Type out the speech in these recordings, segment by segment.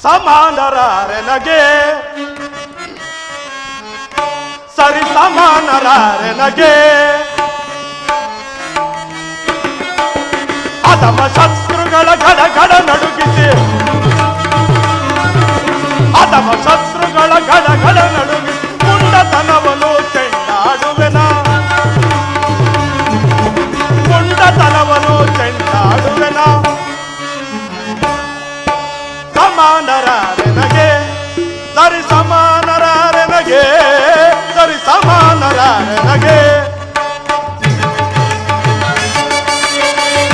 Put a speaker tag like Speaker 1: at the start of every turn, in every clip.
Speaker 1: ಸಮಾನರಾರೆನಗೆ ಸರಿ ಸಮಾನರಾರೆನಗೆ ಅಧಮ ಶತ್ರುಗಳ ಗಡಗಡ ನಡುಗಿಸಿ ಅಧಮ ಶತ್ರುಗಳ ಗಡಗಡ ನಡುಗಿಸಿ ಪುಂಡತನವನು ಚೆಂಡಾಡುವೆನ ಪುಂಡತನವನು ಚೆಂಡಾಡುವೆನ ಸಮಾನರಾರೆನಗೆ ಸರಿ ಸಮಾನರಾರೆನಗೆ ಸರಿ ಸಮಾನರಾರೆನಗೆ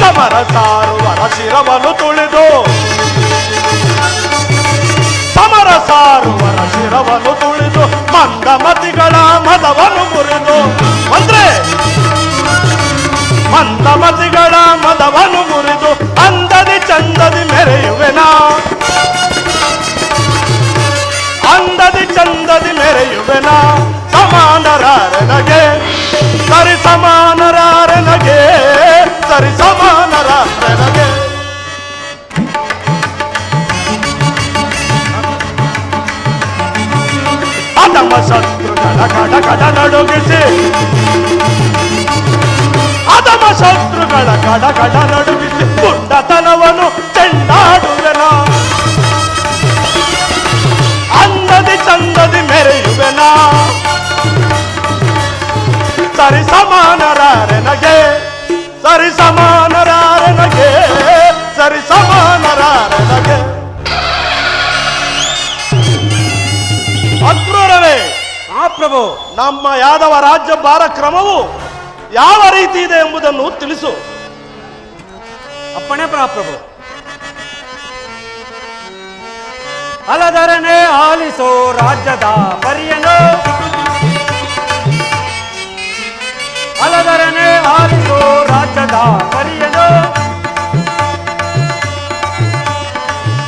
Speaker 1: ಸಮರ ಸಾರುವರ ಶಿರವನ್ನು ತುಳಿದು ಸಮರ ಸಾರುವರ ಶಿರವನ್ನು ತುಳಿದು ಮಂದಮತಿಗಳ ಮದವನ್ನು ಮುರಿದು ಅಂದ್ರೆ ಮಂದಮತಿಗಳ ಮದವನ್ನು ಮುರಿದು ಅಂದದಿ ಚಂದದಿ ಮೆರೆಯುವೆನ ಅಂದದಿ ಚಂದದಿ ಮೆರೆಯುವೆನ ಸಮಾನರಾರೆನಗೆ ಸರಿ ಸಮಾನರಾರೆನಗೆ ಸರಿ ಸಮಾನರಾರೆನಗೆ ಅಧಮ ಶತ್ರುಗಳ ಗಡಗಡ ನಡುಗಿಸಿ ಅಧಮ ಶತ್ರುಗಳ ಗಡಗಡ ನಡುಗಿಸಿ ಪುಂಡತನವನು ಚೆಂಡಾಡುವೆನ ಅಂದದಿ ಚಂದದಿ ಮೆರೆಯುವೆನ ಸರಿ ಸಮಾನರಾರೆನಗೆ ಸರಿ ಸಮಾನರಾರೆನಗೆ ಸರಿ ಸಮಾನರಾರೆನಗೆ ಅಕ್ರೂರವೇ
Speaker 2: ಪ್ರಭು,
Speaker 1: ನಮ್ಮ ಯಾದವ ರಾಜ್ಯ ಭಾರ ಕ್ರಮವು ಯಾವ ರೀತಿ ಇದೆ ಎಂಬುದನ್ನು ತಿಳಿಸು.
Speaker 2: ಅಪ್ಪಣೆ ಪ್ರಭು. ಅಲದರನೆ ಆಲಿಸೋ ರಾಜ್ಯದ ಪರಿಯನು ಅಲದರನೆ ಆಲಿಸೋ ರಾಜ್ಯದ ಪರಿಯನು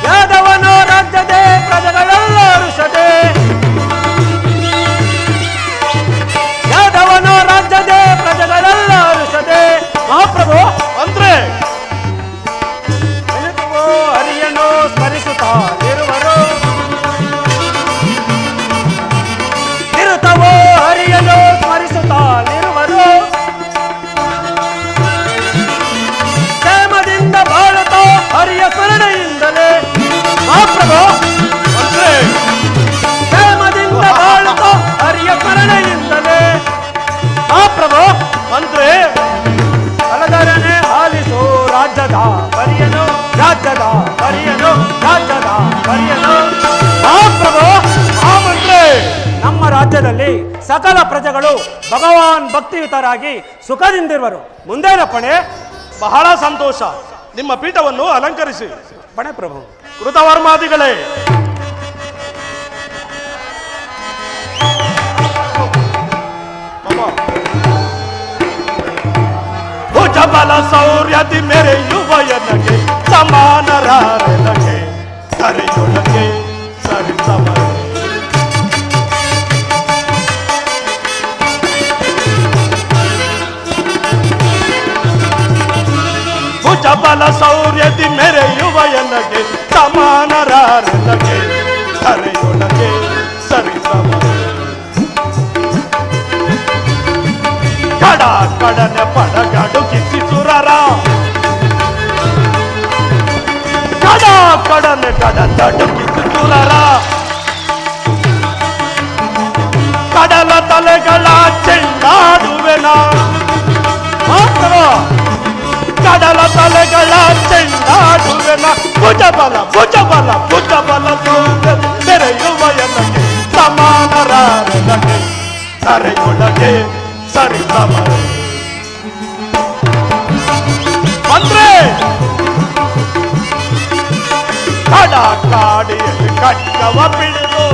Speaker 2: ಯಾದವನೋ ರಾಜ್ಯದೇ ಪ್ರಜೆಗಳೆಲ್ಲ ಋಷದೆ ಯಾದವನೋ ರಾಜ್ಯದೇ ಪ್ರಜೆಗಳೆಲ್ಲ ಋಷದೆ ಮಹಾಪ್ರಭು
Speaker 1: ಅಂದ್ರೆ
Speaker 2: ಹರಿಯನು ಸ್ಮರಿಸುತ್ತಾ ಇರುವರು ಇರುತ್ತವೋ ಹರಿಯನು ಸ್ಮರಿಸುತ್ತಾ ಇರುವರು ಕ್ಷೇಮದಿಂದ ಬಾಳುತ್ತೋ ಹರಿಯ ಕರುಣೆಯಿಂದಲೇ ಮಹಾಪ್ರಭು
Speaker 1: ಅಂದ್ರೆ
Speaker 2: ಕ್ಷೇಮದಿಂದ ಬಾಳುತ್ತೋ ಹರಿಯ ಕರುಣೆಯಿಂದಲೇ ಮಹಾಪ್ರಭು
Speaker 1: ಅಂದ್ರೆ
Speaker 2: ಅಲದರನೆ ಆಲಿಸು ರಾಜ್ಯದ ಪರಿಯನು ರಾಜ್ಯದ ಪರಿಯನು ರಾಜ್ಯದ ಪರಿಯನು ಮಹಾಪ್ರಭು
Speaker 1: ಮಹಾಮಂತ್ರಿ
Speaker 2: ನಮ್ಮ ರಾಜ್ಯದಲ್ಲಿ ಸಕಲ ಪ್ರಜೆಗಳು ಭಗವಾನ್ ಭಕ್ತಿಯುತರಾಗಿ ಸುಖದಿಂದಿರುವರು. ಮುಂದೇನಪ್ಪಣೆ?
Speaker 1: ಬಹಳ ಸಂತೋಷ. ನಿಮ್ಮ ಪೀಠವನ್ನು ಅಲಂಕರಿಸಿ.
Speaker 2: ಪಣೆ ಪ್ರಭು.
Speaker 1: ಕೃತವರ್ಮಾದಿಗಳೇ, ಭುಜಬಲ ಸೌರ್ಯದಿ ಮೆರೆಯುವ ಎನಗೆ ಸಮಾನರಾರೆನಗೆ ಸರಿಯೊಳಗೆ ಸರಿ ಸಮರ ಭುಜಬಲ ಸೌರ್ಯದಿ ಮೆರೆಯುವ ಎನಗೆ ಸಮಾನರಾರೆನಗೆ ಸರಿಯೊಳಗೆ ಸರಿ ಸಮರ ಕಡ ಕಡನೆ ಪಡಗಡುಗಿಸಿ ಸುರರ ಕಡ ಕಡನೆ ಕಡದಡುಗಿಸಿ ಸುರರ ಕಡಲ ತಲೆಗಳ ಚೆಂಡಾಡುವೆನ ಕಡಲ ತಲೆಗಳ ಚೆಂಡಾಡುವೆನ ಭುಜಬಲ ಭುಜಬಲ ಭುಜಬಲ ತೆರೆಯುವ ಎನಗೆ ಸಮಾನರಾರೆನಗೆ ಸರೆಯೊಳಗೆ ಸರಿ ಸಮರ ಅಂದ್ರೆ ಕಡ ಕಾಡಿಯಲ್ಲಿ ಕಟ್ಟವ ಬಿಡಿದು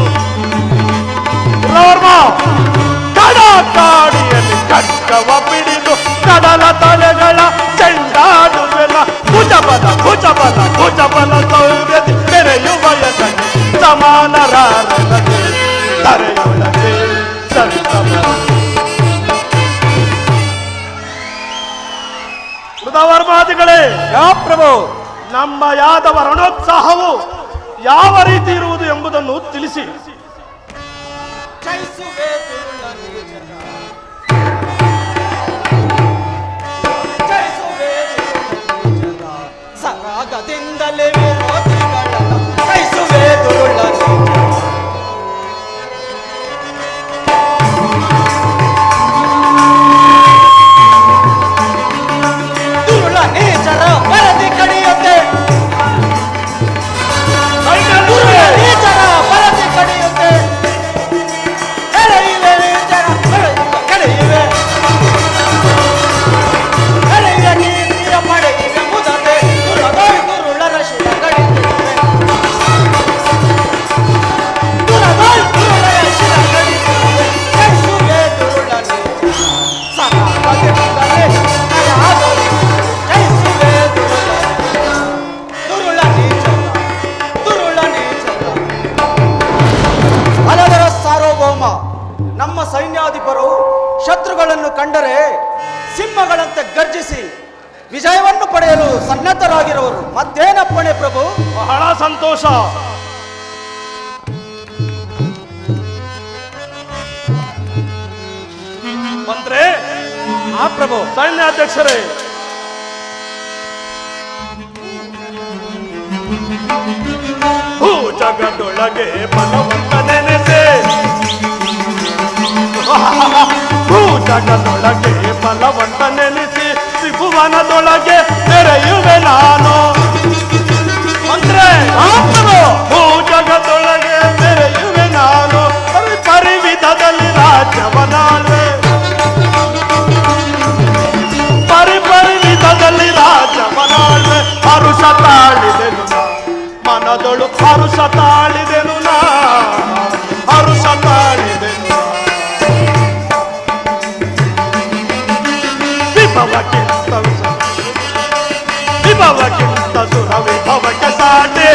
Speaker 1: ಕಡ ಕಾಡಿಯಲ್ಲಿ ಕಟ್ಟವ ಬಿಡಿದು ಕಡಲ ತಲೆಗಳ ಚೆಂಡಾಡುವೆನ ಭುಜಬಲ ಭುಜಬಲ ಭುಜಬಲ ಸೌರ್ಯದಿ ತೆರೆಯುವ ಎನಗೆ ಸಮಾನರಾರೆನಗೆ ಸರೆಯೊಳಗೆ ಸರಿ ಸಮರ ಕೃತವರ್ಮಾದಿಗಳೇ,
Speaker 2: ಯಾವ ಪ್ರಭು
Speaker 1: ನಮ್ಮ ಯಾದವ ರಣೋತ್ಸಾಹವು ಯಾವ ರೀತಿ ಇರುವುದು ಎಂಬುದನ್ನು ತಿಳಿಸಿ.
Speaker 3: ಜಯಿಸುವೆ ದುರುಳ ನೀಚರ. ಜಯಿಸುವೆ ದುರುಳ ನೀಚರ. ಸರಾಗದಿಂದಲೇ ವಿರೋಧಿಗಳನ್ನ ಜಯಿಸುವೆ ದುರುಳ ನೀಚರ. ದುರುಳ ನೀಚರ ವರದಿ ಕಡಿಯುತ್ತೆ. ದುರುಳ ನೀಚರ ವರದಿ ಕಡಿಯುತ್ತೆ. ಎಳೆಯುವೆ ನೀಚರ ಕಳೆಯುವೆ. ಎಳೆಯುವೆ ನೀತಿಯ ಪಡೆಯುವೆ ಮುದತೆ. ದುರುಳರ ಶಿರ ಕಡಿಯುವೆ. ದುರುಳರ ಶಿರ ಕಡಿಯುವೆ. ಜಯಿಸುವೆ ದುರುಳ ನೀಚರ. ಸರಾಗದಿಂದಲೇ ನಯಾಗಲಿ. ಜಯಿಸುವೆ ದುರುಳ ನೀಚರ. ದುರುಳ ನೀಚರ. ಹಲವರ ಸಾರ್ವಭೌಮ ನಮ್ಮ ಸೈನ್ಯಾಧಿಪರು ಶತ್ರುಗಳನ್ನು ಕಂಡರೆ ಸಿಂಹಗಳಂತೆ ಗರ್ಜಿಸಿ ವಿಜಯವನ್ನು ಪಡೆಯಲು ಸನ್ನದ್ಧರಾಗಿರುವರು. ಮತ್ತೇನಪ್ಪಣೆ ಪ್ರಭು?
Speaker 1: ಬಹಳ ಸಂತೋಷ. ಮಂತ್ರಿ,
Speaker 2: ಆ ಪ್ರಭು.
Speaker 1: ಸೈನ್ಯಾಧ್ಯಕ್ಷರೇ, ಹೂ ಜಗದೊಳಗೆ ಬಲವಂತ ನೆನೆಸೆ. ಹೂ ಜಗದೊಳಗೆ ಬಲವಂತ ನೆನೆಸಿ ತ್ರಿಭುವನದೊಳಗೆ ನೆರೆಯುವೆ ನಾನು. ಮಂತ್ರಿ, ಹೂ ಜಗದೊಳಗೆ ನೆರೆಯುವೆ ನಾನು. ಪರಿವಿಧದಲ್ಲಿ ರಾಜ್ಯವನಾಳ್ವೆ. ಪರಿವಿಧದಲ್ಲಿ ರಾಜ್ಯವನಾಳ್ವೆ. ಹರುಷ ತಾಳಿದೆನು ನಾ ಮನದೊಳು. ಹರುಷ ತಾಳಿದೆನು ನಾ. ಹರುಷ ತಾಳಿದೆನು ನಾ. ವಿಭವಕ್ಕಿಂತ ವಿಭವಕ್ಕಿಂತ ಸುರ ವಿಭವಕ್ಕೆ ಸಾಟಿ.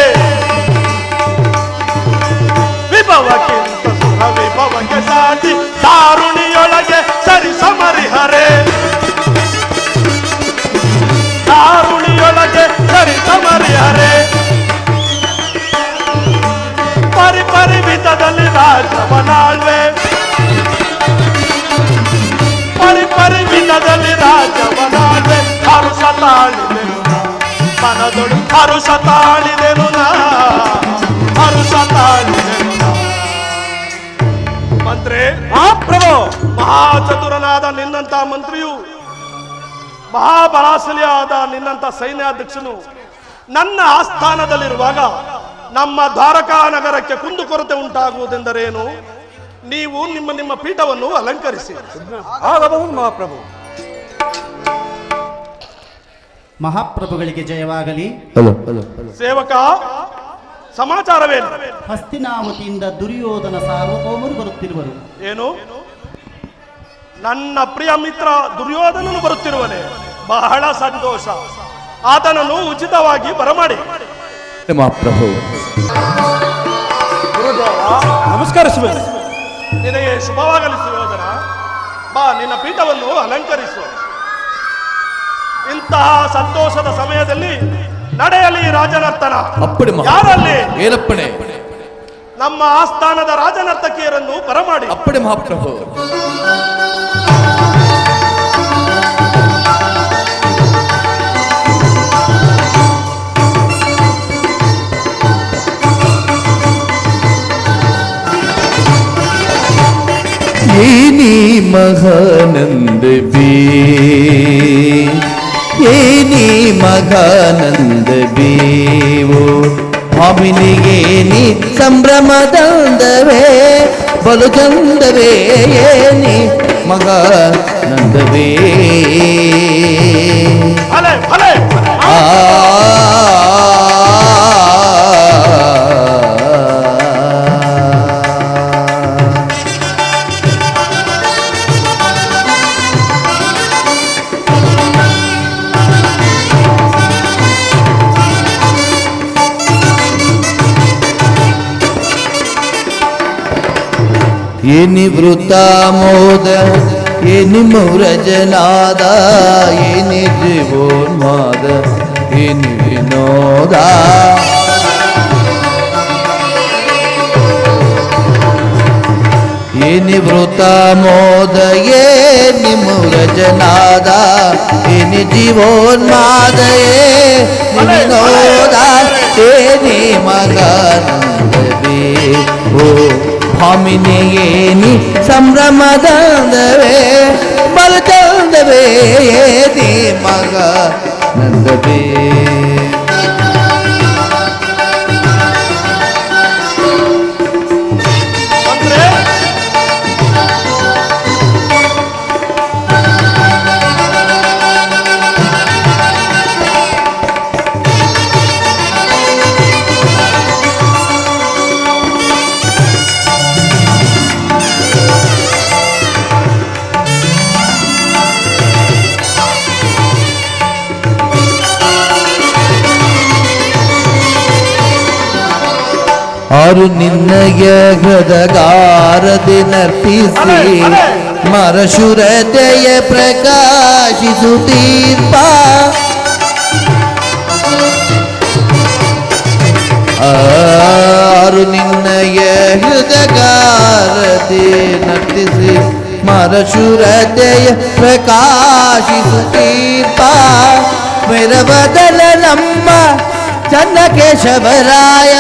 Speaker 1: ವಿಭವಕ್ಕಿಂತ ಸುರ ವಿಭವಕ್ಕೆ ಸಾಟಿ. ದಾರುಣಿಯೊಳಗೆ ಸರಿ ಸಮರಿಹರೆ. ದಾರುಣಿಯೊಳಗೆ ಸರಿ ಸಮರಿಹರೆ. ಪರಿವಿಧದಲ್ಲಿ ರಾಜವನಾಳ್ವೆ. ಪರಿವಿಧದಲ್ಲಿ ರಾಜವನಾಳ್ವೆ. ಹರುಷ ತಾಳಿದೆನು ನಾ ಮನದೊಳು. ಹರುಷ ತಾಳಿದೆನು ನಾ. ಹರುಷ ತಾಳಿದೆನು ನಾ. ಮಂತ್ರಿ,
Speaker 2: ಆ ಪ್ರಭು.
Speaker 1: ಮಹಾಚತುರನಾದ ನಿನ್ನಂತ ಮಂತ್ರಿಯು, ಮಹಾಬಲಾಶಲಿಯಾದ ನಿನ್ನಂತ ಸೈನ್ಯಾಧ್ಯಕ್ಷನು ನನ್ನ ಆಸ್ಥಾನದಲ್ಲಿರುವಾಗ ನಮ್ಮ ದ್ವಾರಕಾ ನಗರಕ್ಕೆ ಕುಂದುಕೊರತೆ ಉಂಟಾಗುವುದೆಂದರೇನು? ನೀವು ನಿಮ್ಮ ನಿಮ್ಮ ಪೀಠವನ್ನು ಅಲಂಕರಿಸಿ.
Speaker 2: ಆಗಬಹುದು ಮಹಾಪ್ರಭು.
Speaker 4: ಮಹಾಪ್ರಭುಗಳಿಗೆ ಜಯವಾಗಲಿ.
Speaker 1: ಸೇವಕ, ಸಮಾಚಾರವೇನು?
Speaker 4: ಹಸ್ತಿನಾವತಿಯಿಂದ ದುರ್ಯೋಧನ ಸಾರ್ವಭೌಮರು ಬರುತ್ತಿರುವರು.
Speaker 1: ಏನು? ನನ್ನ ಪ್ರಿಯ ಮಿತ್ರ ದುರ್ಯೋಧನನು ಬರುತ್ತಿರುವನೆ. ಬಹಳ ಸಂತೋಷ. ಆತನನ್ನು ಉಚಿತವಾಗಿ ಬರಮಾಡಿ.
Speaker 5: ಮಹಾಪ್ರಭು,
Speaker 2: ನಮಸ್ಕರಿಸುವೆ.
Speaker 1: ನಿನಗೆ ಶುಭವಾಗಲಿ ಸುಯೋಧನ. ಬಾ, ನಿನ್ನ ಪೀಠವನ್ನು ಅಲಂಕರಿಸು. ಇಂತಹ ಸಂತೋಷದ ಸಮಯದಲ್ಲಿ ನಡೆಯಲಿ ರಾಜನರ್ತನ.
Speaker 5: ಅಪ್ಪಣೆ
Speaker 1: ಯಾರಲ್ಲಿ?
Speaker 5: ಏನಪ್ಪಣೆ?
Speaker 1: ನಮ್ಮ ಆಸ್ಥಾನದ ರಾಜನರ್ತಕಿಯರನ್ನು ಬರಮಾಡಿ.
Speaker 5: ಅಪ್ಪಣೆ ಮಹಾಪ್ರಭು. ಏನಿ ಮಹಾನಂದವೇ, ಏನಿ ಮಹಾನಂದವೇವೋ ಭಾಮಿನಿಗೇನಿ ಸಂಭ್ರಮದಂದವೇ ಬಲು ಚಂದವೇ. ಏನಿ ಮಹಾನಂದವೇ.
Speaker 1: ಭಲೆ ಭಲೆ.
Speaker 5: ಆ ಏನಿ ವೃತಾಮೋದ, ಏನಿ ಮೌರಜನಾದ, ಏನಿ ಜೀವೋನ್ಮಾದ, ಏನಿ ವಿನೋದ. ನಿವೃತ್ತ ಮೋದ ನಿಮುರಜನಾದ ಜೀವೋನ್ಮಾದ ನಿನೋದ ನಿ ಮಗಾನಂದವೇ ಓ ಭಾಮಿನಿಯೇನಿ ಸಂಭ್ರಮದಂದವೇ ಬಲಚಂದವೇ ನಿ ಮಗಾನಂದವೇ. ಆರು ನಿನ್ನಯ ಹೃದಗಾರದಿ ನರ್ತಿಸಿ ಮರಶುರತೆಯ ಪ್ರಕಾಶಿಸುತ್ತೀರ್ಪ. ಆರು ನಿನ್ನಯ ಹೃದಗಾರದಿ ನರ್ತಿಸಿ ಮರಶುರತೆಯ ಪ್ರಕಾಶಿಸುತ್ತೀರ್ಪ. ಮೆರಬದಲ ನಮ್ಮ ಚನ್ನಕೇಶವರಾಯ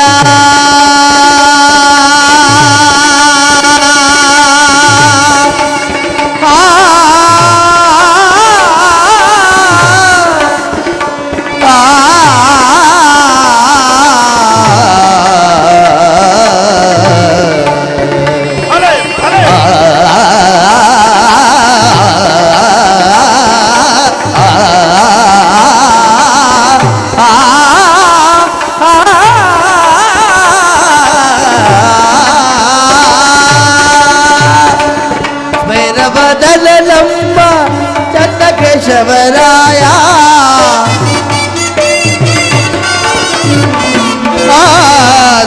Speaker 5: ಚನ್ನಕೇಶವರಾಯ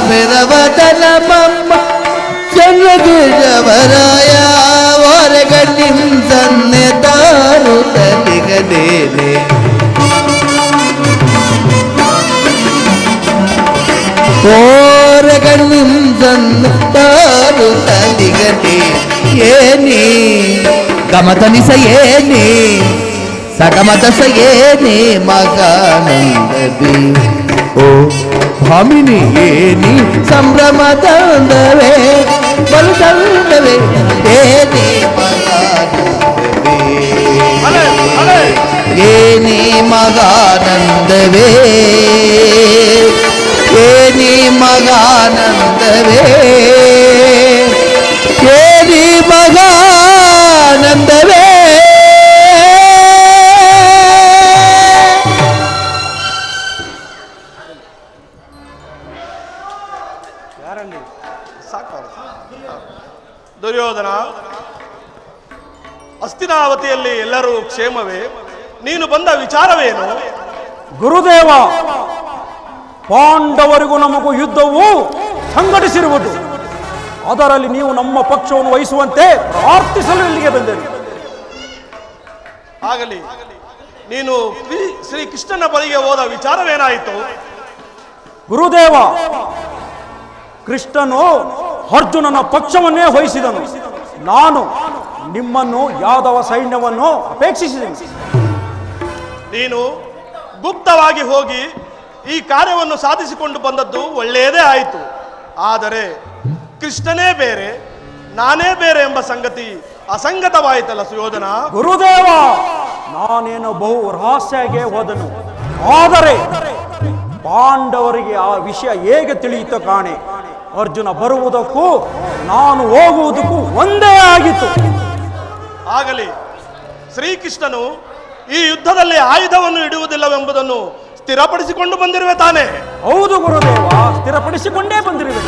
Speaker 5: ಮೆರವದನಮಮ್ಮ ಚನ್ನಕೇಶವರಾಯ ಹೊರಗಣ್ಣಿಂ ಸನ್ನೆ ತಾರು ತಲಿಗಲೇನೆ ಹೊರಗಣ್ಣಿಂ ಸನ್ನೆ ತಾರು ತಲಿಗಲೇ ಏನಿ ಗಮತನಿಸ ಏನಿ ಸಗಮತಸ ಏನಿ ಮಗಾನಂದವೇ ಓ ಭಾಮಿನಿ ಏನಿ ಸಂಭ್ರಮದಂದವೇ ಬಲದಂದವೇ ಏನಿ ಮಗಾನಂದವೇ ಏನಿ ಮಗಾನಂದವೇ ಏನಿ ಮಗಾನಂದವೇ ಏನಿ ಮಗಾನಂದವೇ.
Speaker 1: ದುರ್ಯೋಧನ, ಹಸ್ತಿನಾವತಿಯಲ್ಲಿ ಎಲ್ಲರೂ ಕ್ಷೇಮವೇ? ನೀನು ಬಂದ ವಿಚಾರವೇನು?
Speaker 2: ಗುರುದೇವ, ಪಾಂಡವರಿಗೂ ನಮಗೂ ಯುದ್ಧವು ಸಂಘಟಿಸಿರುವುದು. ಅದರಲ್ಲಿ ನೀವು ನಮ್ಮ ಪಕ್ಷವನ್ನು ವಹಿಸುವಂತೆ ಪ್ರಾರ್ಥಿಸಲು ಇಲ್ಲಿಗೆ ಬಂದೆನು.
Speaker 1: ಆಗಲಿ. ನೀನು ಶ್ರೀಕೃಷ್ಣನ ಬಳಿಗೆ ಹೋದ ವಿಚಾರವೇನಾಯಿತು?
Speaker 2: ಗುರುದೇವ, ಕೃಷ್ಣನು ಅರ್ಜುನನ ಪಕ್ಷವನ್ನೇ ವಹಿಸಿದನು. ನಾನು ನಿಮ್ಮನ್ನು ಯಾದವ ಸೈನ್ಯವನ್ನು ಅಪೇಕ್ಷಿಸಿದೆನು.
Speaker 1: ನೀನು ಗುಪ್ತವಾಗಿ ಹೋಗಿ ಈ ಕಾರ್ಯವನ್ನು ಸಾಧಿಸಿಕೊಂಡು ಬಂದದ್ದು ಒಳ್ಳೆಯದೇ ಆಯಿತು. ಆದರೆ ಕೃಷ್ಣನೇ ಬೇರೆ, ನಾನೇ ಬೇರೆ ಎಂಬ ಸಂಗತಿ ಅಸಂಗತವಾಯಿತಲ್ಲ ಸುಯೋಧನ?
Speaker 2: ಗುರುದೇವ, ನಾನೇನು ಬಹು ರಹಸ್ಯಗೆ ಹೋದನು. ಆದರೆ ಪಾಂಡವರಿಗೆ ಆ ವಿಷಯ ಹೇಗೆ ತಿಳಿಯಿತು ಕಾಣೆ. ಅರ್ಜುನ ಬರುವುದಕ್ಕೂ ನಾನು ಹೋಗುವುದಕ್ಕೂ ಒಂದೇ ಆಗಿತ್ತು.
Speaker 1: ಆಗಲಿ. ಶ್ರೀಕೃಷ್ಣನು ಈ ಯುದ್ಧದಲ್ಲಿ ಆಯುಧವನ್ನು ಇಡುವುದಿಲ್ಲವೆಂಬುದನ್ನು ಸ್ಥಿರಪಡಿಸಿಕೊಂಡು ಬಂದಿರುವೆ ತಾನೆ?
Speaker 2: ಹೌದು ಗುರುದೇವ, ಸ್ಥಿರಪಡಿಸಿಕೊಂಡೇ ಬಂದಿರುವೆ.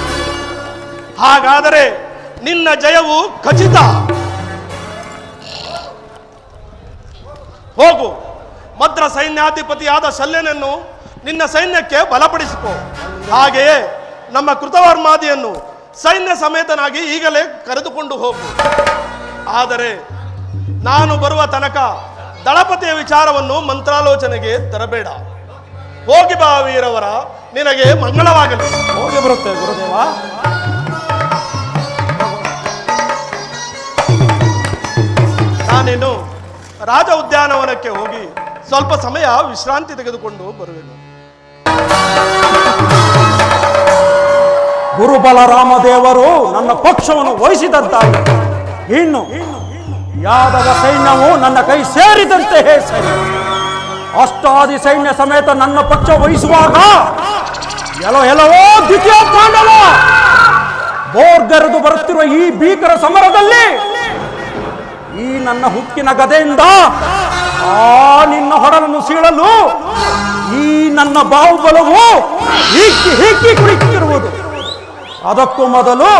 Speaker 1: ಹಾಗಾದರೆ ನಿನ್ನ ಜಯವು ಖಚಿತ. ಹೋಗು, ಮದ್ರ ಸೈನ್ಯಾಧಿಪತಿಯಾದ ಶಲ್ಯನನ್ನು ನಿನ್ನ ಸೈನ್ಯಕ್ಕೆ ಬಲಪಡಿಸಿಕೊ. ಹಾಗೆಯೇ ನಮ್ಮ ಕೃತವರ್ಮಾದಿಯನ್ನು ಸೈನ್ಯ ಸಮೇತನಾಗಿ ಈಗಲೇ ಕರೆದುಕೊಂಡು ಹೋಗು. ಆದರೆ ನಾನು ಬರುವ ತನಕ ದಳಪತಿಯ ವಿಚಾರವನ್ನು ಮಂತ್ರಾಲೋಚನೆಗೆ ತರಬೇಡ. ಹೋಗಿ ಬಾ ವೀರವರ, ನಿನಗೆ ಮಂಗಳವಾಗಲಿ.
Speaker 2: ಹೋಗಿ ಬರುತ್ತೆ ಗುರುದೇವ.
Speaker 1: ಇನ್ನೇನು ರಾಜ ಉದ್ಯಾನವನಕ್ಕೆ ಹೋಗಿ ಸ್ವಲ್ಪ ಸಮಯ ವಿಶ್ರಾಂತಿ ತೆಗೆದುಕೊಂಡು ಬರುವೆನು.
Speaker 2: ಗುರುಬಲರಾಮದೇವರು ನನ್ನ ಪಕ್ಷವನ್ನು ವಹಿಸಿದಂತಾಗಿ ಇನ್ನು ಯಾದವ ಸೈನ್ಯವು ನನ್ನ ಕೈ ಸೇರಿದಂತೆ ಸರಿ. ಅಷ್ಟಾದಿ ಸೈನ್ಯ ಸಮೇತ ನನ್ನ ಪಕ್ಷ ವಹಿಸುವಾಗ ಎಲ್ಲವೋ ದ್ವಿತೀಯ ಪಾಂಡವ ಬೋರ್ಗರೆದು ಬರುತ್ತಿರುವ ಈ ಭೀಕರ ಸಮರದಲ್ಲಿ ಈ ನನ್ನ ಹುಕ್ಕಿನ ಗದೆಯಿಂದ ನಿನ್ನ ಹೊಡಲನ್ನು ಸೀಳಲು ಈ ನನ್ನ ಬಾಹುಬಲವು ಹಿಕ್ಕಿ ಕುಳಿತಿರುವುದು. ಅದಕ್ಕೂ ಮೊದಲು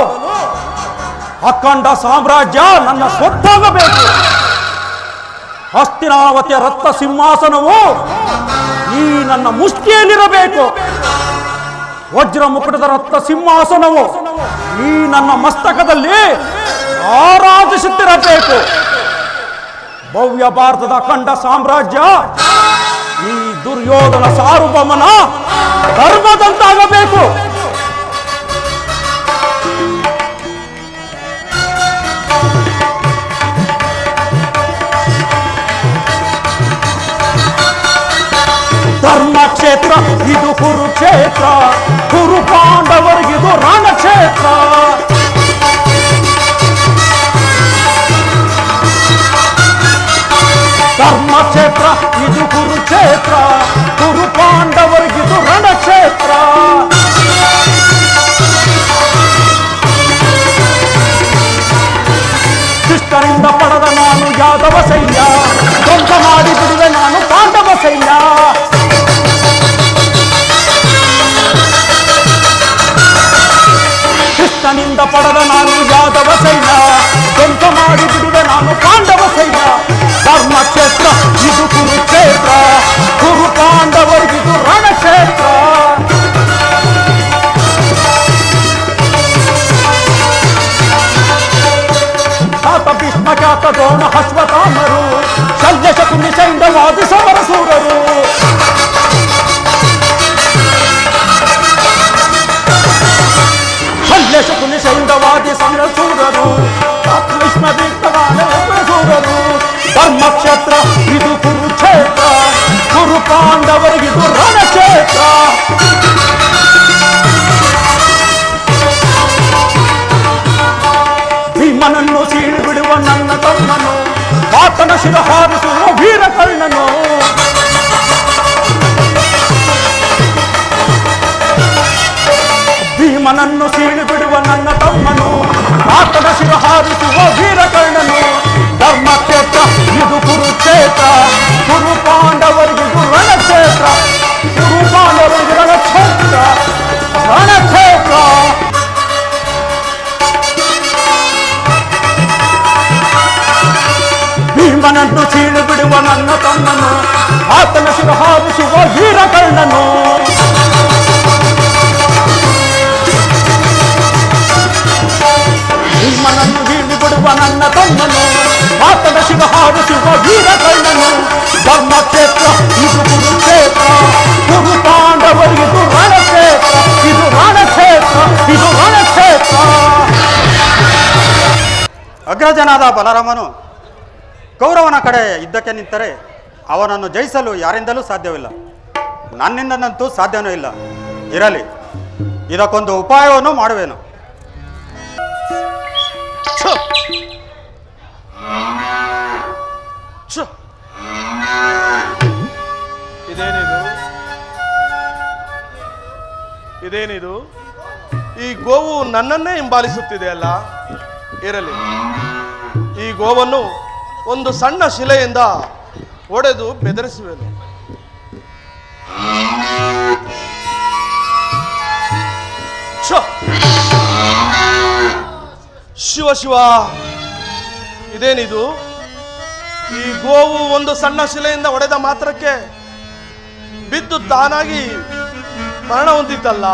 Speaker 2: ಅಖಂಡ ಸಾಮ್ರಾಜ್ಯ ನನ್ನ ಸ್ವತ್ತಾಗಬೇಕು. ಹಸ್ತಿನಾವತಿಯ ರತ್ನ ಸಿಂಹಾಸನವು ಈ ನನ್ನ ಮುಷ್ಟಿಯಲ್ಲಿರಬೇಕು. ವಜ್ರ ಮುಕುಟದ ರತ್ನ ಸಿಂಹಾಸನವು ಈ ನನ್ನ ಮಸ್ತಕದಲ್ಲಿ ಆರಾಧಿಸುತ್ತಿರಬೇಕು. ಭವ್ಯ ಭಾರತದ ಅಖಂಡ ಸಾಮ್ರಾಜ್ಯ ಈ ದುರ್ಯೋಧನ ಸಾರ್ವಭೌಮನ ಧರ್ಮದಂತಾಗಬೇಕು. ಧರ್ಮಕ್ಷೇತ್ರ ಇದು ಕುರುಕ್ಷೇತ್ರ, ಕುರು ಪಾಂಡವರಿಗಿದು ರಣಕ್ಷೇತ್ರ. ಧರ್ಮಕ್ಷೇತ್ರ ಇದು ಕುರುಕ್ಷೇತ್ರ, ಕುರು ಪಾಂಡವರಿಗಿದು ರಣಕ್ಷೇತ್ರ. ಶಿಷ್ಟರಿಂದ ಪಡೆದ ನಾನು ಯಾದವ ಸೈನ್ಯ, ಧ್ವಂಸ ಮಾಡಿ ಬಿಡುವೆ ನಾನು ಪಾಂಡವ ಸೈನ್ಯ. ಶಿಷ್ಟನಿಂದ ಪಡೆದ ನಾನು ಯಾದವ ಸೈನ್ಯ, ಧ್ವಂಸ ಮಾಡಿ ಬಿಡುವೆ ನಾನು ಪಾಂಡವ ಸೈನ್ಯ. ಧರ್ಮಕ್ಷೇತ್ರ ಇದು ಕುರುಕ್ಷೇತ್ರ, ಕುರು ಪಾಂಡವರಿಗಿದು ರಣಕ್ಷೇತ್ರ. ಭೀಷ್ಮ ಖ್ಯಾತ ದ್ರೋಣ ಅಶ್ವತ್ಥಾಮರು, ಶಲ್ಯ ಶಕುನಿ ಸೈಂಧವಾದಿ ಸಮರಸೂರರು. ಶಲ್ಯ ಶಕುನಿ ಸೈಂಧವಾದಿ ಸಮರಸೂರರು, ಭೀಷ್ಮ ಸಮರಸೂರರು. ಧರ್ಮಕ್ಷೇತ್ರ ಇದು ಕುರುಕ್ಷೇತ್ರ, ಕುರು ಪಾಂಡವರಿಗಿದು ರಣಕ್ಷೇತ್ರ. ಭೀಮನನ್ನು ಸೀಳಿ ಬಿಡುವ ನನ್ನ ತಮ್ಮನು, ಆತನ ಶಿರ ಹಾರಿಸುವ ವೀರಕರ್ಣನು. ಭೀಮನನ್ನು ಸೀಳಿ ಬಿಡುವ ನನ್ನ ತಮ್ಮನು, ಆತನ ಶಿರ ಹಾರಿಸುವ ವೀರಕರ್ಣನು. ಧರ್ಮಕ್ಷೇತ್ರ ಇದು ಕುರುಕ್ಷೇತ್ರ, ಕುರು ಪಾಂಡವರಿಗಿದು ರಣಕ್ಷೇತ್ರ. ಕುರು ಪಾಂಡವರಿಗಿದು ರಣಕ್ಷೇತ್ರ, ರಣಕ್ಷೇತ್ರ. ಭೀಮನನ್ನು ಸೀಳು ಬಿಡುವ ನನ್ನ ತಮ್ಮನು, ಆತನ ಶಿರ ಹಾರಿಸುವ ವೀರಕರ್ಣನು. ಭೀಮನನ್ನು ಸೀಳು ಬಿಡುವ ನನ್ನ ತಮ್ಮನು, ಆತನ ಶಿರ ಹಾರಿಸುವ ವೀರಕರ್ಣನು. ಧರ್ಮಕ್ಷೇತ್ರ ಇದು ಕುರುಕ್ಷೇತ್ರ, ಕುರು ಪಾಂಡವರಿಗಿದು ರಣಕ್ಷೇತ್ರ. ಇದು ರಣಕ್ಷೇತ್ರ, ಇದು ರಣಕ್ಷೇತ್ರ.
Speaker 6: ಅಗ್ರಜನಾದ ಬಲರಾಮನು ಕೌರವನ ಕಡೆ ಯುದ್ಧಕ್ಕೆ ನಿಂತರೆ ಅವನನ್ನು ಜಯಿಸಲು ಯಾರಿಂದಲೂ ಸಾಧ್ಯವಿಲ್ಲ. ನನ್ನಿಂದನಂತೂ ಸಾಧ್ಯವೂ ಇಲ್ಲ. ಇರಲಿ, ಇದಕ್ಕೊಂದು ಉಪಾಯವನ್ನು ಮಾಡುವೆನು.
Speaker 1: ಇದೇನಿದು? ಈ ಗೋವು ನನ್ನನ್ನೇ ಹಿಂಬಾಲಿಸುತ್ತಿದೆ ಅಲ್ಲ. ಇರಲಿ, ಈ ಗೋವನ್ನು ಒಂದು ಸಣ್ಣ ಶಿಲೆಯಿಂದ ಒಡೆದು ಬೆದರಿಸುವೆನು. ಶಿವ ಶಿವ, ಇದೇನಿದು? ಈ ಗೋವು ಒಂದು ಸಣ್ಣ ಶಿಲೆಯಿಂದ ಹೊಡೆದ ಮಾತ್ರಕ್ಕೆ ಬಿದ್ದು ತಾನಾಗಿ ಮರಣ ಹೊಂದಿತ್ತಲ್ಲ.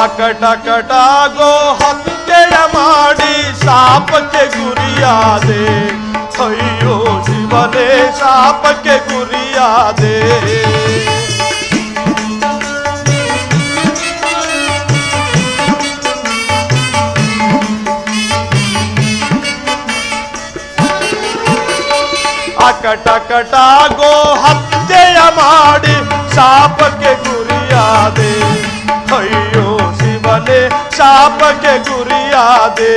Speaker 1: ಅಕಟ ಗೋ ಹತ್ಯೆಯ ಮಾಡಿ ಶಾಪಕ್ಕೆ ಗುರಿಯಾದೆ. ಅಯ್ಯೋ ಶಿವನೇ, ಶಾಪಕ್ಕೆ ಗುರಿಯಾದೆ. ಅಕಟಕಟ ಗೋ ಹತ್ಯೆಯ ಮಾಡಿ ಶಾಪಕ್ಕೆ ಗುರಿಯಾದೆ. ಅಯ್ಯೋ ಶಿವನೇ ಶಾಪಕ್ಕೆ ಗುರಿಯಾದೆ.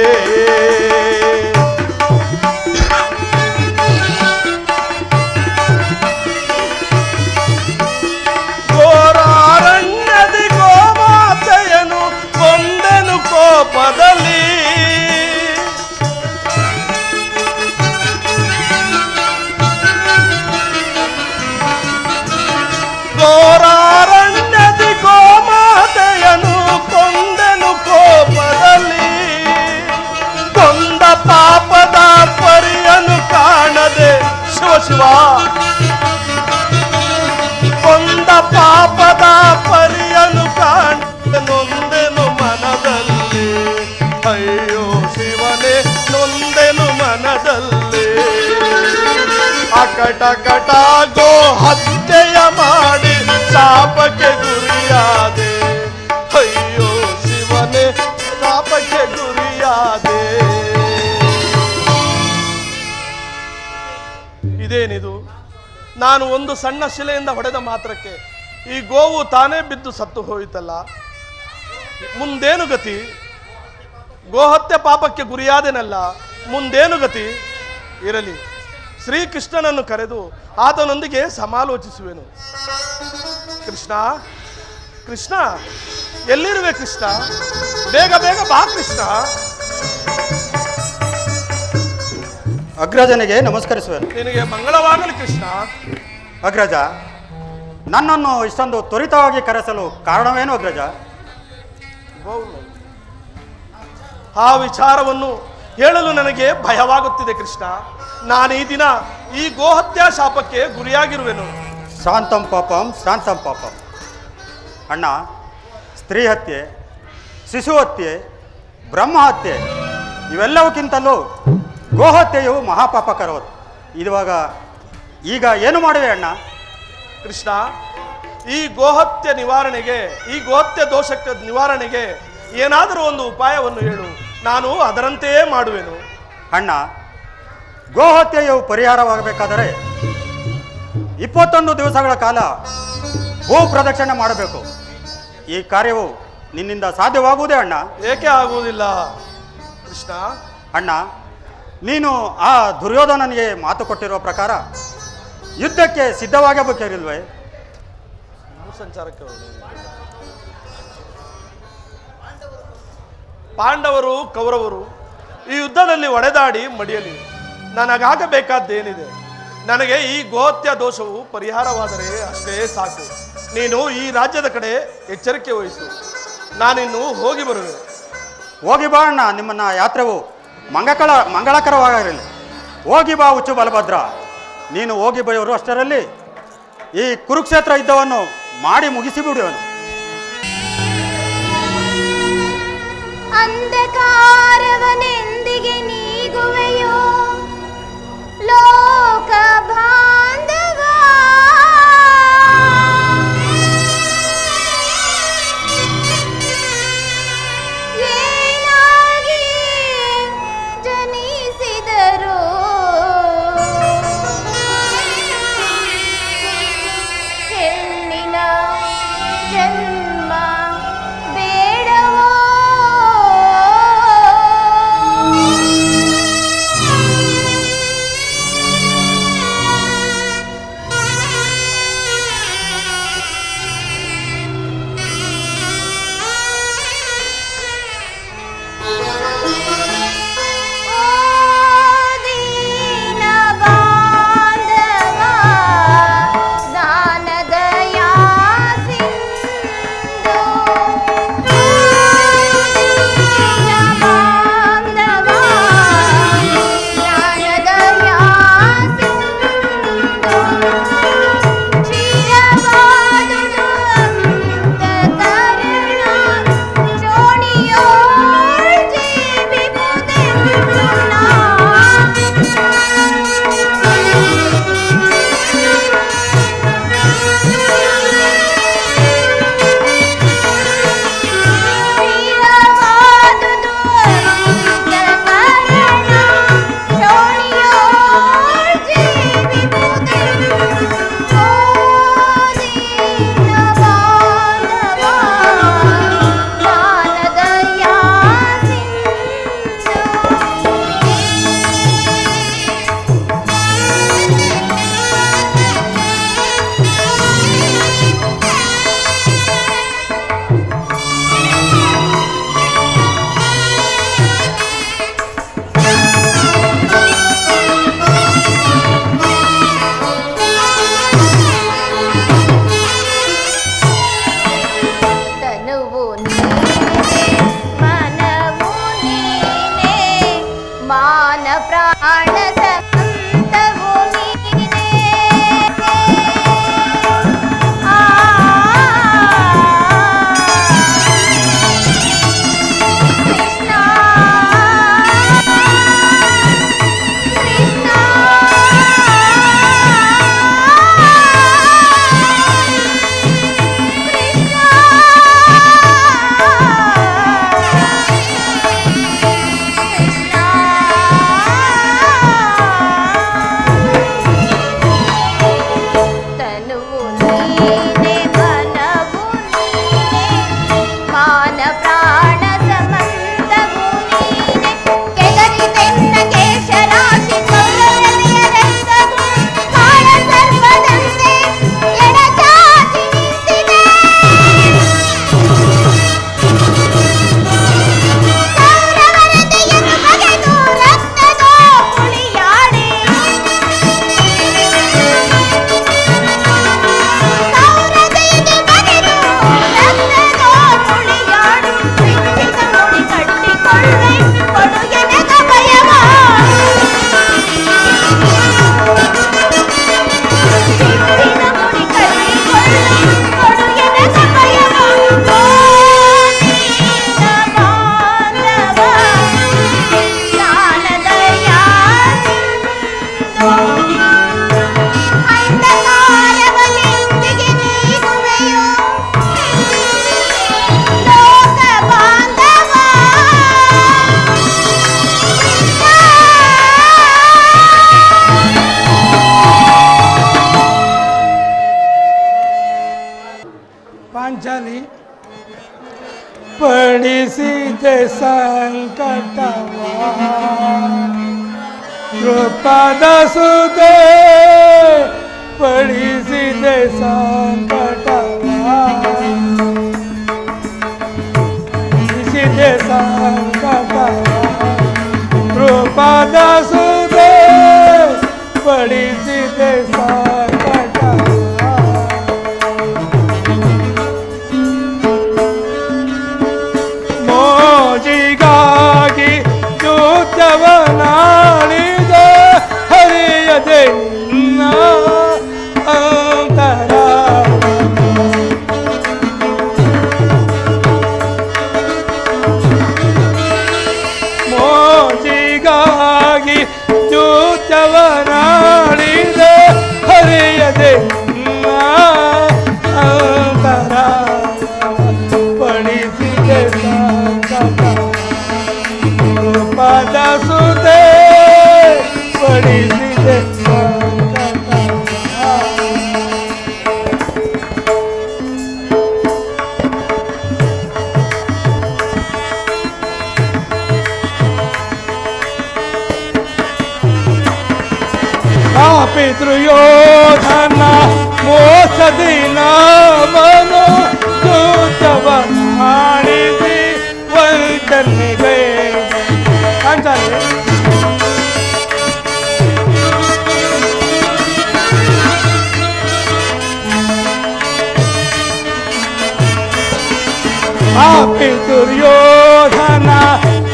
Speaker 1: ಘೋರಾರಣ್ಯದಿ ಗೋಮಾತೆಯನು ಕೊಂದೆನು ಕೋಪದಲ್ಲಿ. ಘೋರಾರಣ್ಯದಿ ಗೋಮಾತೆಯನು ಕೊಂದೆನು ಕೋಪದಲ್ಲಿ. ಕೊಂದ ಪಾಪದ ಪರಿಯನು ಕಾಣದೆ ಶಿವ ಶಿವ. ಕೊಂದ ಪಾಪದ ಪರಿಯನು ಕಾಣದೆ ನೊಂದೆನು ಮನದಲ್ಲಿ. ಅಯ್ಯೋ ಶಿವನೇ ನೊಂದೆನು ಮನದಲ್ಲಿ. ಅಕಟಕಟ ಗೋ ಹತ್ಯೆಯ ಮಾಡಿ ಶಾಪಕ್ಕೆ ಗುರಿಯಾದೆ. ಅಯ್ಯೋ ಶಿವನೇ ಶಾಪಕ್ಕೆ ಗುರಿಯಾದೆ. ಇದೇನಿದು? ನಾನು ಒಂದು ಸಣ್ಣ ಶಿಲೆಯಿಂದ ಹೊಡೆದ ಮಾತ್ರಕ್ಕೆ ಈ ಗೋವು ತಾನೇ ಬಿದ್ದು ಸತ್ತು ಹೋಯಿತಲ್ಲ. ಮುಂದೇನು ಗತಿ? ಗೋಹತ್ಯೆ ಪಾಪಕ್ಕೆ ಗುರಿಯಾದೆನಲ್ಲ, ಮುಂದೇನು ಗತಿ? ಇರಲಿ, ಶ್ರೀಕೃಷ್ಣನನ್ನು ಕರೆದು ಆತನೊಂದಿಗೆ ಸಮಾಲೋಚಿಸುವೆನು. ಕೃಷ್ಣ, ಕೃಷ್ಣ, ಎಲ್ಲಿರುವೆ ಕೃಷ್ಣ? ಬೇಗ ಬೇಗ ಬಾ ಕೃಷ್ಣ.
Speaker 6: ಅಗ್ರಜನಿಗೆ ನಮಸ್ಕರಿಸುವೆನು.
Speaker 1: ನಿನಗೆ ಮಂಗಳವಾಗಲಿ ಕೃಷ್ಣ.
Speaker 6: ಅಗ್ರಜ, ನನ್ನನ್ನು ಇಷ್ಟೊಂದು ತ್ವರಿತವಾಗಿ ಕರೆಸಲು ಕಾರಣವೇನು ಅಗ್ರಜ?
Speaker 1: ಆ ವಿಚಾರವನ್ನು ಹೇಳಲು ನನಗೆ ಭಯವಾಗುತ್ತಿದೆ ಕೃಷ್ಣ. ನಾನು ಈ ದಿನ ಈ ಗೋಹತ್ಯಾ ಶಾಪಕ್ಕೆ ಗುರಿಯಾಗಿರುವೆನು.
Speaker 6: ಶಾಂತಂ ಪಾಪಂ ಶಾಂತಂ ಪಾಪಂ. ಅಣ್ಣ, ಸ್ತ್ರೀ ಹತ್ಯೆ, ಶಿಶು ಹತ್ಯೆ, ಬ್ರಹ್ಮ ಹತ್ಯೆ ಇವೆಲ್ಲವಕ್ಕಿಂತಲೂ ಗೋಹತ್ಯೆಯು ಮಹಾಪಾಪಕರವದು. ಈಗ ಏನು ಮಾಡುವೆ ಅಣ್ಣ?
Speaker 1: ಕೃಷ್ಣ, ಈ ಗೋಹತ್ಯೆ ನಿವಾರಣೆಗೆ, ಈ ಗೋಹತ್ಯೆ ದೋಷಕ್ಕೆ ನಿವಾರಣೆಗೆ ಏನಾದರೂ ಒಂದು ಉಪಾಯವನ್ನು ಹೇಳು, ನಾನು ಅದರಂತೆಯೇ ಮಾಡುವೆನು.
Speaker 6: ಅಣ್ಣ, ಗೋಹತ್ಯೆಯು ಪರಿಹಾರವಾಗಬೇಕಾದರೆ 21 ದಿವಸಗಳ ಕಾಲ ಭೂ ಪ್ರದಕ್ಷಿಣೆ ಮಾಡಬೇಕು. ಈ ಕಾರ್ಯವು ನಿನ್ನಿಂದ ಸಾಧ್ಯವಾಗುವುದೇ ಅಣ್ಣ?
Speaker 1: ಏಕೆ ಆಗುವುದಿಲ್ಲ ಕೃಷ್ಣ?
Speaker 6: ಅಣ್ಣ, ನೀನು ಆ ದುರ್ಯೋಧನನಿಗೆ ಮಾತು ಕೊಟ್ಟಿರುವ ಪ್ರಕಾರ ಯುದ್ಧಕ್ಕೆ ಸಿದ್ಧವಾಗಬೇಕಿರಲ್ವೇ?
Speaker 1: ಸಂಚಾರಕ್ಕೆ ಪಾಂಡವರು ಕೌರವರು ಈ ಯುದ್ಧದಲ್ಲಿ ಒಡೆದಾಡಿ ಮಡಿಯಲಿ. ನನಗಾಗಬೇಕಾದ್ದೇನಿದೆ? ನನಗೆ ಈ ಗೋಹತ್ಯ ದೋಷವು ಪರಿಹಾರವಾದರೆ ಅಷ್ಟೇ ಸಾಕು. ನೀನು ಈ ರಾಜ್ಯದ ಕಡೆ ಎಚ್ಚರಿಕೆ ವಹಿಸು. ನಾನಿನ್ನು ಹೋಗಿ ಬರುವೆ.
Speaker 6: ಹೋಗಿ ಬಾ ಅಣ್ಣ, ನಿಮ್ಮನ್ನ ಯಾತ್ರೆವು ಮಂಗಳಕರವಾಗಿರಲಿ. ಹೋಗಿ ಬಾ ಹುಚ್ಚು ಬಲಭದ್ರ. ನೀನು ಹೋಗಿ ಬರೋರು ಅಷ್ಟರಲ್ಲಿ ಈ ಕುರುಕ್ಷೇತ್ರ ಯುದ್ಧವನ್ನು ಮಾಡಿ ಮುಗಿಸಿಬಿಡುವನು.
Speaker 7: ಅಂಧಕಾರವನೆಂದಿಗೆ ನೀಗುವೆಯೋ ಲೋಕ ಬಾಂಧವ. ಏನಾಗಿ ಜನಿಸಿದರು ಹೆಣ್ಣಿನ ಜನ್ಮ ಬೇಡವೋ? जीवी
Speaker 2: ಪಾಂಚಾಲಿ ಪಡಿಸಿದೆ ಸಂಕಟವ ಕೃಪದ ಸುದೆ ಪಡಿಸಿದೆ ಸಂಕಟವ ಪಡಿಸಿದೆ ಸಂಕಟವ ಕೃಪದ ಸುದೆ ಪಡಿಸಿದೆ ಸಂಕಟವ ಮೋಜಿಗಾಗಿ ಯುದ್ಧವನಾಡಿದ ಹರಿಯದೆ ನಿನ್ನ ಅಂತರ ಮೋಜಿಗಾಗಿ ಯುದ್ಧವನಾಡಿದ ಹರಿಯದೆ ನಿನ್ನ ಅಂತರ ಪಡಿಸಿದೆ ಪದ ಸುದೆ ಪಡಿಸಿದೆ ಪಿತೃಯೋಧನ ಮೋಸದಿ ನಾಮನು ದೂತವ ಮಾಡಿಸಿ ವಂಚನೆಗೆ ಅಂತಾರೆ ದುರ್ಯೋಧನ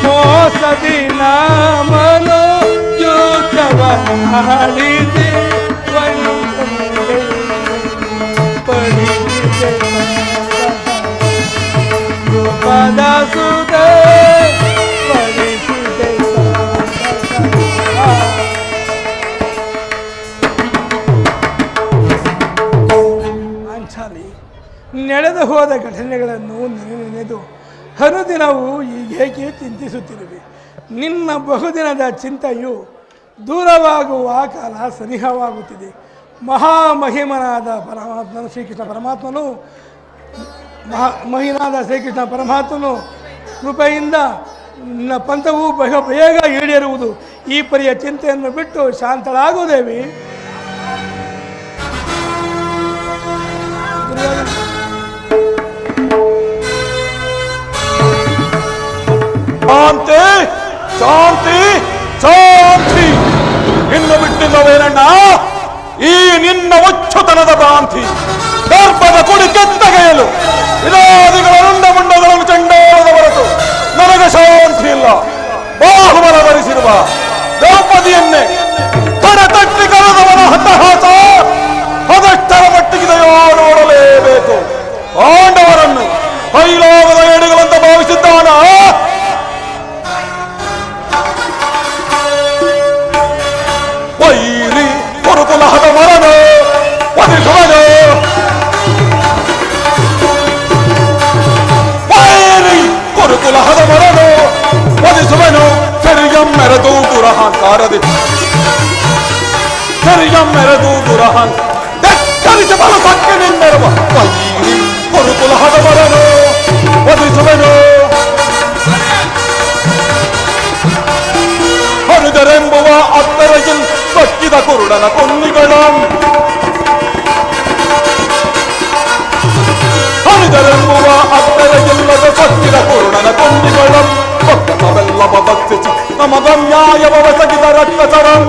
Speaker 2: ಮೋಸದಿ ನಾಮನು ಯುದ್ಧವ ಮಾಡಿಸಿ ವಂಚನೆಗೆ ಪಡಿಸಿದೆ ಕೃಪದ ಸುದೆ ಪಡಿಸಿದೆ ಪಾಂಚಾಲಿ ನಡೆದು ಹೋದ ಘಟನೆಗಳನ್ನು ನೆನೆದು ಅನುದಿನವೂ ಹೀಗೇಕೆ ಚಿಂತಿಸುತ್ತಿರುವೆ. ನಿನ್ನ ಬಹುದಿನದ ಚಿಂತೆಯು ದೂರವಾಗುವ ಕಾಲ ಸನಿಹವಾಗುತ್ತಿದೆ. ಮಹಾಮಹಿಮನಾದ ಪರಮಾತ್ಮನು ಶ್ರೀಕೃಷ್ಣ ಪರಮಾತ್ಮನು ಮಹಿನಾದ ಶ್ರೀಕೃಷ್ಣ ಪರಮಾತ್ಮನು ಕೃಪೆಯಿಂದ ನಿನ್ನ ಪಂಥವು ಬೇಗ ಈಡೇರುವುದು. ಈ ಪರಿಯ ಚಿಂತೆಯನ್ನು ಬಿಟ್ಟು ಶಾಂತಳಾಗುವುದೇವಿ. ಶಾಂತಿ ಶಾಂತಿ ಶಾಂತಿ. ಇನ್ನು ಬಿಟ್ಟಿಲ್ಲವೇನಣ್ಣ ಈ ನಿನ್ನ ಹುಚ್ಚುತನದ ಭ್ರಾಂತಿ. ದರ್ಪದ ಕುಡಿ ಕೆತ್ತಗೆಯಲು ವಿರೋಧಿಗಳ ರುಂಡ ಮುಂಡಗಳನ್ನು ಚಂಡಾಳದ ಹೊರತು ನನಗೆ ಶಾಂತಿ ಇಲ್ಲ. ಬಾಹುಬಲ ಧರಿಸಿರುವ ದ್ರೌಪದಿಯನ್ನೇ ತಡೆತಟ್ಟಿ ಕರೆದವನ ಹತಹಾಸ ಅದೆಷ್ಟರ ಮಟ್ಟಿಗಿದೆಯೋ ನೋಡಲೇಬೇಕು. ಪಾಂಡವರನ್ನು ಕೈಲಾಗದ ಏಡುಗಳಂತ ಭಾವಿಸಿದ್ದಾನ. ವೈರಿ ಕುರುಕುಲಹದ ಮರನು ವಧಿಸುವನು. ವೈರಿ ಕುರುಕುಲಹದ ಮರನು ವಧಿಸುವನು. ಸರಿಯಮ್ಮೆರೆದು ದುರಹಂಕಾರದಿ ಸರಿಯಮ್ಮೆರೆದು ಧಿಕ್ಕರಿಸಿ ಬಲಸಕ್ಕೆ ನಿನ್ನೆರುವ ವೈರಿ ಕುರುಕುಲಹದ ಮರನು ವಧಿಸುವನು. ಹರಿದರೆಂಬುವ ಅತ್ತರಗಿಲ್ ಸೊಕ್ಕಿದ ಕುರುಡನ ಕೊನ್ನಿಗಳ ಹರಿದರೆಂಬುವ ಅತ್ತರಗಿಲ್ಲದ ಸೊಕ್ಕಿದ ಕುರುಡನ ಕೊನ್ನಿಗಳ ಪಕ್ಕವೆಲ್ಲ ಭಕ್ಷಿಸಿ ನಮಗ ನ್ಯಾಯವಸಗಿದ ರಕ್ತಚರಂ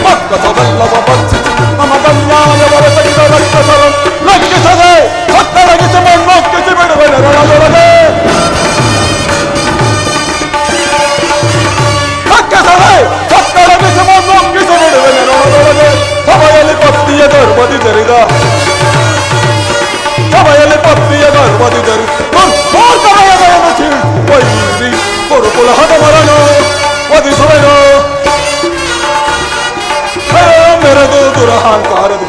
Speaker 2: ಪಕ್ಕವೆಲ್ಲವ ಭಕ್ಷಿಸಿ ನಮಗ ನ್ಯಾಯವಸಗಿದ ರಕ್ತಚರಂ ಲಕ್ಷಿಸದೆ ಒತ್ತರಗಿಸಿ ಮಣ್ಣೊಕ್ಕಿಸಿ ಬಿಡುವೆರೊಳಗೆ ಸಭೆಯಲ್ಲಿ ಪತ್ತಿಯ ಗರ್ಭದಿ ಧರಿದ ಸಭೆಯಲ್ಲಿ ಪತ್ತಿಯ ಗರ್ಭದಿ ವೈರಿ ಕುರುಕುಲಹದ ಮರನು ವಧಿಸುವೆನು ಮೆರೆದು ದುರಹಂಕಾರದಿ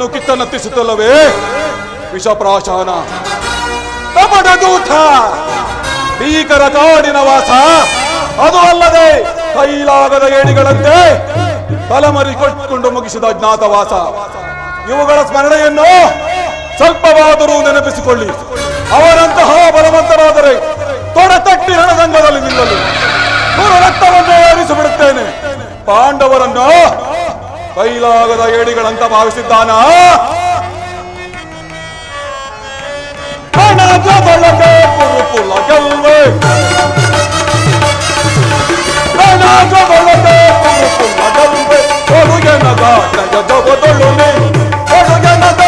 Speaker 2: ನನ್ನನ್ನು ಕಿತ್ತನತ್ತಿಸುತ್ತಲ್ಲವೇ ವಿಷಪ್ರಾಶಾನ ಕಪಟದೂತ ಭೀಕರ ಕಾಡಿನ ವಾಸ ಅದು ಅಲ್ಲದೆ ಕೈಲಾಗದ ಏಣಿಗಳಂತೆ ತಲೆಮರಿ ಕೊಟ್ಟುಕೊಂಡು ಮುಗಿಸಿದ ಅಜ್ಞಾತವಾಸ ಇವುಗಳ ಸ್ಮರಣೆಯನ್ನು ಸ್ವಲ್ಪವಾದರೂ ನೆನಪಿಸಿಕೊಳ್ಳಿ. ಅವರಂತಹ ಬಲವಂತರಾದರೆ ತೊಡೆತಟ್ಟಿ ರಣರಂಗದಲ್ಲಿ ನಿಲ್ಲಲು ರಕ್ತವನ್ನು ಏರಿಸಿಬಿಡುತ್ತೇನೆ. ಪಾಂಡವರನ್ನು ಕೈಲಾಗದ ಏಡಿಗಳಂತ ಭಾವಿಸಿದ್ದಾನ. ಕುರುಕುಲ ಗೆಲ್ವೆ ಕುರುಕುಲ ಗೆಲ್ವೆ ಕೊಡುಗೆನದ ಜಗದೊಳುನೆ ಕೊಡುಗೆನದ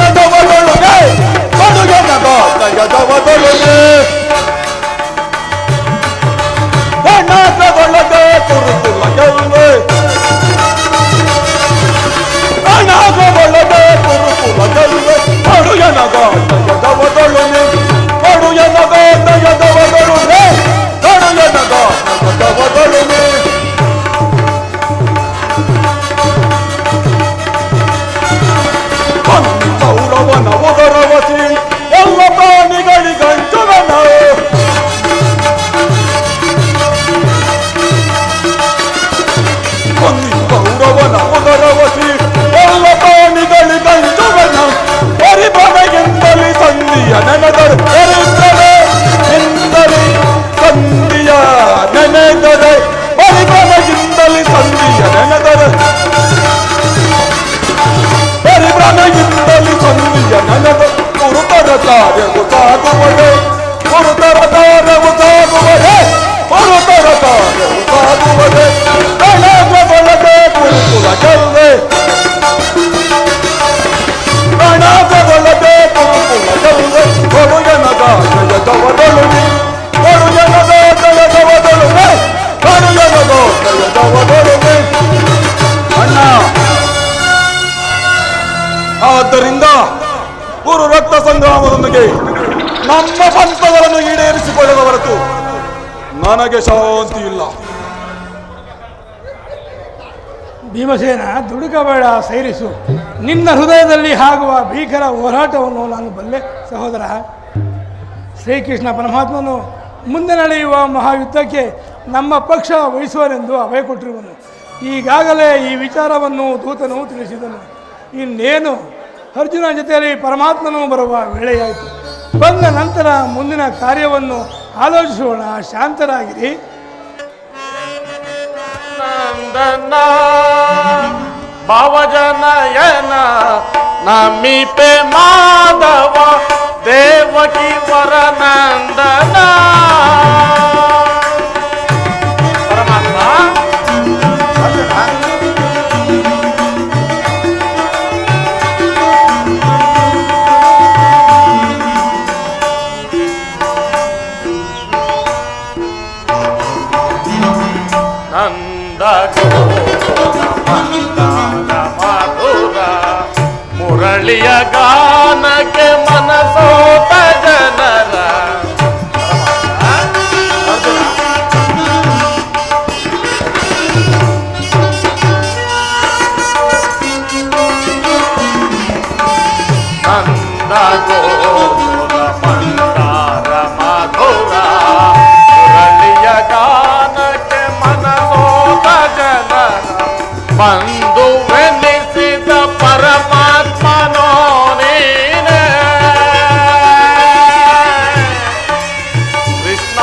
Speaker 2: ಜಗದೊಳುನೆ ಕೊಡುಗೆನದ ಜಗದೊಳುನೆ ಅನಾಥಗೊಳ್ಳದೆ ಕುರುಕುಲ ಗೆಲ್ವೆ ಅನಾಥಗೊಳ್ಳದೆ ಕುರುಕುಲ ಗೆಲ್ವೆ ಕೊಡುಗೆನದ ಜಗದೊಳುನೆ ಕೊಡುಗೆನದ ಜಗದೊಳುನೆ ಕೊಡುಗೆನದ ಜಗದೊಳುನೆ ಕೌರವನ ಉದರವಸಿ ಎಲ್ಲ ಪ್ರಾಣಿಗಳಿಗಂಚುವನ ಕೌರವನ ಉದರವಸಿ ಎಲ್ಲ ಪ್ರಾಣಿಗಳಿಗಂಚುವನ ಪರಿಭವೆಯಿಂದಲೇ ಸಂಧಿಯ ನೆನೆದರೆ ಎಂದಲೇ ಸಂಧಿಯ ನೆನೆದರೆ ಪರಿಭವೆಯಿಂದಲೇ ಸಂಧಿಯ ನೆನೆದರೆ ಪರಿಭ್ರಮೆಯಿಂದಲೇ ಸಂಧಿಯ ನೆನೆದ ಗುರುತರ ಕಾರ್ಯವು ಸಾಗುವಡೆ ಗುರುತರ ಕಾರ್ಯವು ಸಾಗುವಡೆ ಗುರುತರ ಕಾರ್ಯವು ಸಾಗುವಡೆ ಗಣಾಗದೊಳಗೆ ಕುರುಕುಲ ಗೆಲ್ವೆ ಗಣಾಗದೊಳಗೆ ಕುರುಕುಲ ಗೆಲ್ವೆ ಕೊಡುಗೆನದ ಜಯದವದೊಳುನೆ ಕೊಡುಗೆನದ ಜಯದವದೊಳುನೆ ಕೊಡುಗೆನದ ಜಯದವದೊಳುನೆ. ಅಣ್ಣ, ಆದ್ದರಿಂದ ಗುರು ರಕ್ತ ಸಂಗ್ರಾಮದೊಂದಿಗೆ ನಮ್ಮ ಪಂಥಗಳನ್ನು ಈಡೇರಿಸಿಕೊಳ್ಳದ ಹೊರತು ನನಗೆ ಶಾಂತಿ ಇಲ್ಲ.
Speaker 8: ಭೀಮಸೇನ, ದುಡುಕಬೇಡ, ಸೈರಿಸು. ನಿನ್ನ ಹೃದಯದಲ್ಲಿ ಆಗುವ ಭೀಕರ ಹೋರಾಟವನ್ನು ನಾನು ಬಲ್ಲೆ ಸಹೋದರ. ಶ್ರೀಕೃಷ್ಣ ಪರಮಾತ್ಮನು ಮುಂದೆ ನಡೆಯುವ ಮಹಾಯುದ್ಧಕ್ಕೆ ನಮ್ಮ ಪಕ್ಷ ವಹಿಸುವನೆಂದು ಅಭಯ ಕೊಟ್ಟಿರುವನು. ಈಗಾಗಲೇ ಈ ವಿಚಾರವನ್ನು ದೂತನು ತಿಳಿಸಿದನು. ಇನ್ನೇನು ಅರ್ಜುನ ಜೊತೆಯಲ್ಲಿ ಪರಮಾತ್ಮನು ಬರುವ ವೇಳೆಯಾಯಿತು. ಬಂದ ನಂತರ ಮುಂದಿನ ಕಾರ್ಯವನ್ನು ಆಲೋಚಿಸೋಣ. ಶಾಂತರಾಗಿರಿ.
Speaker 1: ನಂದನ ಭಾವಜನಯನ ನಮಿಪೆ ಮಾಧವ ದೇವಕಿ ವರನಂದನ ಪರಮಾತ್ಮ ಮಧುರ ಮುರಳಿಯ ಗಾನಕ್ಕೆ ಮನಸೋತ ಜನರ ನಂದ ಗೋಲ ಮಂದಾರ ಮಧುರ ಮುರಳಿಯ ಗಾನಕ್ಕೆ ಮನಸೋತ ಜನರ ಬಂಧುವೆನಿಸಿದ ಪರಮಾತ್ಮನೋ ನೀನೆ ಕೃಷ್ಣ.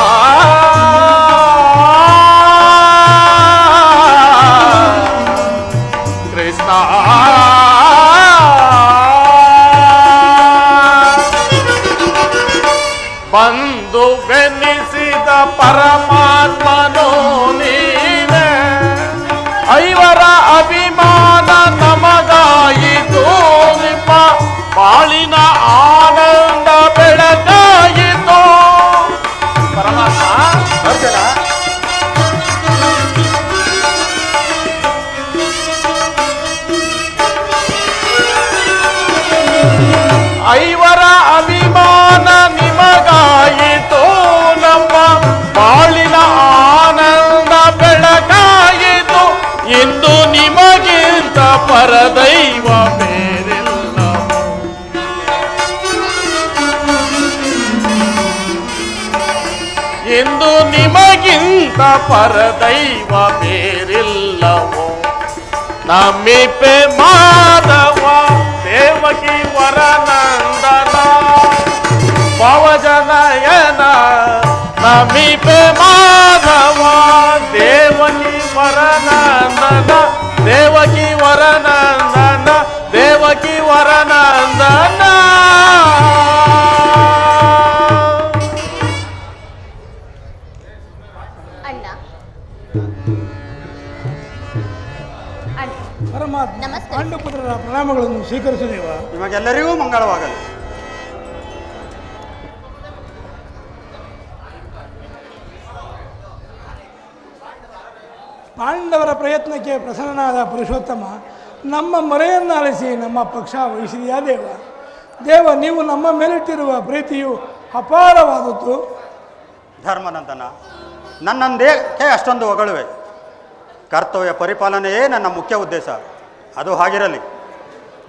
Speaker 1: ಕೃಷ್ಣ ಬಂಧುವೆನಿಸಿದ ಪರಮಾತ್ಮನೋ ನೀನೆ ಐವರ ಅಭಿಮಾನ ನಮಗಾಯಿತು ನಿಮ್ಮ ಬಾಳಿನ ಆನಂದ ಬೆಳಗಾಯಿತು ಪರಮಾತ್ಮ. ಅರ್ಜುನ, ಐವರ ಅಭಿಮಾನ ನಿಮಗಾಯಿತು ನಮ್ಮ ಬಾಳಿನ ಆನಂದ ಬೆಳಗಾಯಿತು. ಇಂದು ನಿಮಗಿಂತ ಪರದೈವ ಬೇರಿಲ್ಲ.
Speaker 9: ಇಂದು ನಿಮಗಿಂತ ಪರದೈವ ಬೇರಿಲ್ಲವೋ ನಮ್ಮಿಪೆ ಮಾಧವ ದೇವಕಿ ವರನಂದನ ಪವಜನಯನ ನಮ್ಮಿಪೆ ಮಾಧವ ದೇವಕಿ ವರನಂದನ ದೇವಕಿ ವರನಂದನ ದೇವಕಿ ವರನಂದನ.
Speaker 7: ಅಣ್ಣ ಅಣ್ಣ
Speaker 8: ಪರಮಾತ್ಮ
Speaker 7: ನಮಸ್ತೆ.
Speaker 8: ಪಾಂಡುಪುತ್ರರ ಪ್ರಣಾಮಗಳನ್ನು ಸ್ವೀಕರಿಸಿದೇವ.
Speaker 6: ನಿಮಗೆಲ್ಲರಿಗೂ ಮಂಗಳವಾಗಲಿ.
Speaker 8: ಪಾಂಡವರ ಪ್ರಯತ್ನಕ್ಕೆ ಪ್ರಸನ್ನನಾದ ಪುರುಷೋತ್ತಮ, ನಮ್ಮ ಮೊರೆಯನ್ನು ಆಲಿಸಿ ನಮ್ಮ ಪಕ್ಷ ವಹಿಸಿದೆಯಾ ದೇವ. ದೇವ, ನೀವು ನಮ್ಮ ಮೇಲಿಟ್ಟಿರುವ ಪ್ರೀತಿಯು ಅಪಾರವಾದದ್ದು.
Speaker 6: ಧರ್ಮನಂದನ, ನನ್ನಂದೇಕೆ ಅಷ್ಟೊಂದು ಹೊಗಳುವೆ? ಕರ್ತವ್ಯ ಪರಿಪಾಲನೆಯೇ ನನ್ನ ಮುಖ್ಯ ಉದ್ದೇಶ. ಅದು ಹಾಗಿರಲಿ,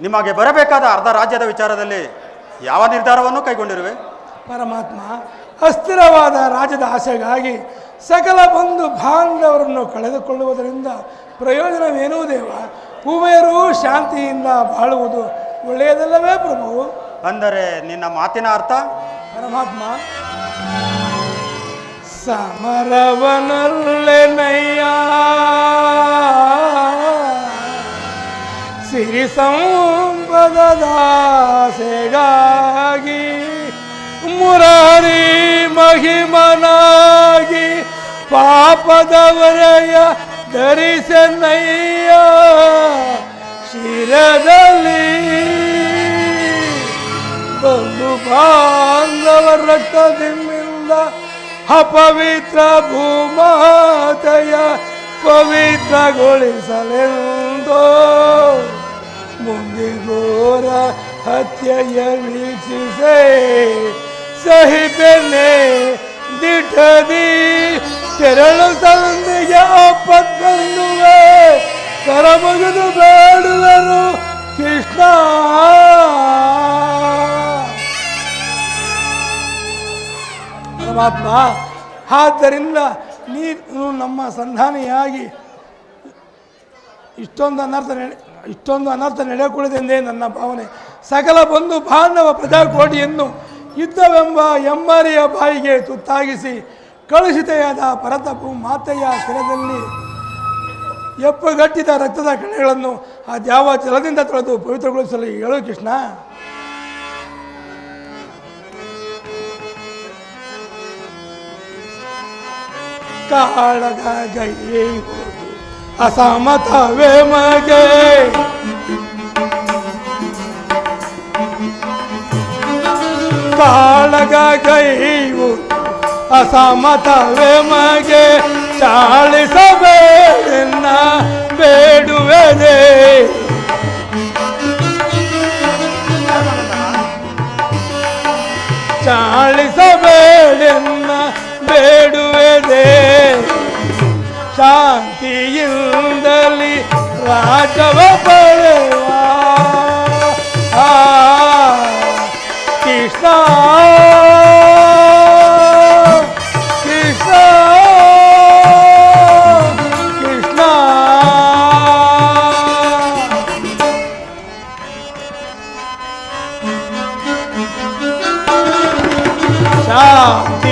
Speaker 6: ನಿಮಗೆ ಬರಬೇಕಾದ ಅರ್ಧ ರಾಜ್ಯದ ವಿಚಾರದಲ್ಲಿ ಯಾವ ನಿರ್ಧಾರವನ್ನು ಕೈಗೊಂಡಿರುವೆ?
Speaker 8: ಪರಮಾತ್ಮ, ಅಸ್ಥಿರವಾದ ರಾಜ್ಯದ ಆಸೆಗಾಗಿ ಸಕಲ ಬಂಧು ಬಾಂಧವರನ್ನು ಕಳೆದುಕೊಳ್ಳುವುದರಿಂದ ಪ್ರಯೋಜನವೇನೂ ದೇವ. ಉಭಯರೂ ಶಾಂತಿಯಿಂದ ಬಾಳುವುದು ಒಳ್ಳೆಯದಲ್ಲವೇ ಪ್ರಭು?
Speaker 6: ಅಂದರೆ ನಿನ್ನ ಮಾತಿನ ಅರ್ಥ?
Speaker 8: ಪರಮಾತ್ಮ, ಸಮರವನಲ್ಲೆನಯ್ಯ ಸಿರಿ ಸಂಪದದಾಸೆಗಾಗಿ ಮುರಾರಿ ಮಹಿಮನಾಗಿ ಪಾಪದವರಯ ಧರಿಸನಯ್ಯ ಶಿರದಲ್ಲಿ ಬಂಧು ಬಾಂಧವರ ರಕ್ತದಿಂದ ಅಪವಿತ್ರ ಭೂಮಾತೆಯ ಪವಿತ್ರಗೊಳಿಸಲೆಂದೋ ಮುಂದೆ ಘೋರ ಹತ್ಯೆಯ ವೀಕ್ಷಿಸೆ ಸಹಿಪೆನೆ ದಿಟ್ಟದಿ ತೆರಳು ಸಂಧಿಗೆ ಆಪತ್ತನ್ನುವೆ ಕರಮಗದು ಬೇಡುವರು ಕೃಷ್ಣ. ಪರಮಾತ್ಮ, ಆದ್ದರಿಂದ ನೀನು ನಮ್ಮ ಸಂಧಾನಿಯಾಗಿ ಇಷ್ಟೊಂದು ಅನರ್ಥ ನಡೆಯಕೂಡದೆಂದೇ ನನ್ನ ಭಾವನೆ. ಸಕಲ ಬಂಧು ಬಾಂಧವ ಪ್ರಜಾಕೋಟಿಯನ್ನು ಯುದ್ಧವೆಂಬ ಎಮ್ಮರಿಯ ಬಾಯಿಗೆ ತುತ್ತಾಗಿಸಿ ಕಳುಷಿತೆಯಾದ ಭರತಪು ಮಾತೆಯ ಶಿರದಲ್ಲಿ ಎಪ್ಪುಗಟ್ಟಿದ ರಕ್ತದ ಕಣೆಗಳನ್ನು ಆ ದ್ಯಾವ ಜಲದಿಂದ ತೊಳೆದು ಪವಿತ್ರಗೊಳಿಸಲು ಹೇಳು ಕೃಷ್ಣ. ಕಾಳಗ ಗೈ ಅಸಮತವೇ ಮಗೆ ಕಾಳಗ ಗೈವು ಅಸಮತವೇ ಮಗೆ ಚಾಳಿಸಬೇಡೆನ್ನ ಬೇಡುವೆದೆ. ಚಾಳಿಸಬೇಡೆನ್ನ ಬೇಡುವೆದೆ. ಶಾಂತಿಯಿಂದಲಿ ರಾಜವ ಪಡೆವ ಕೃಷ್ಣ ಕೃಷ್ಣ ಕೃಷ್ಣ.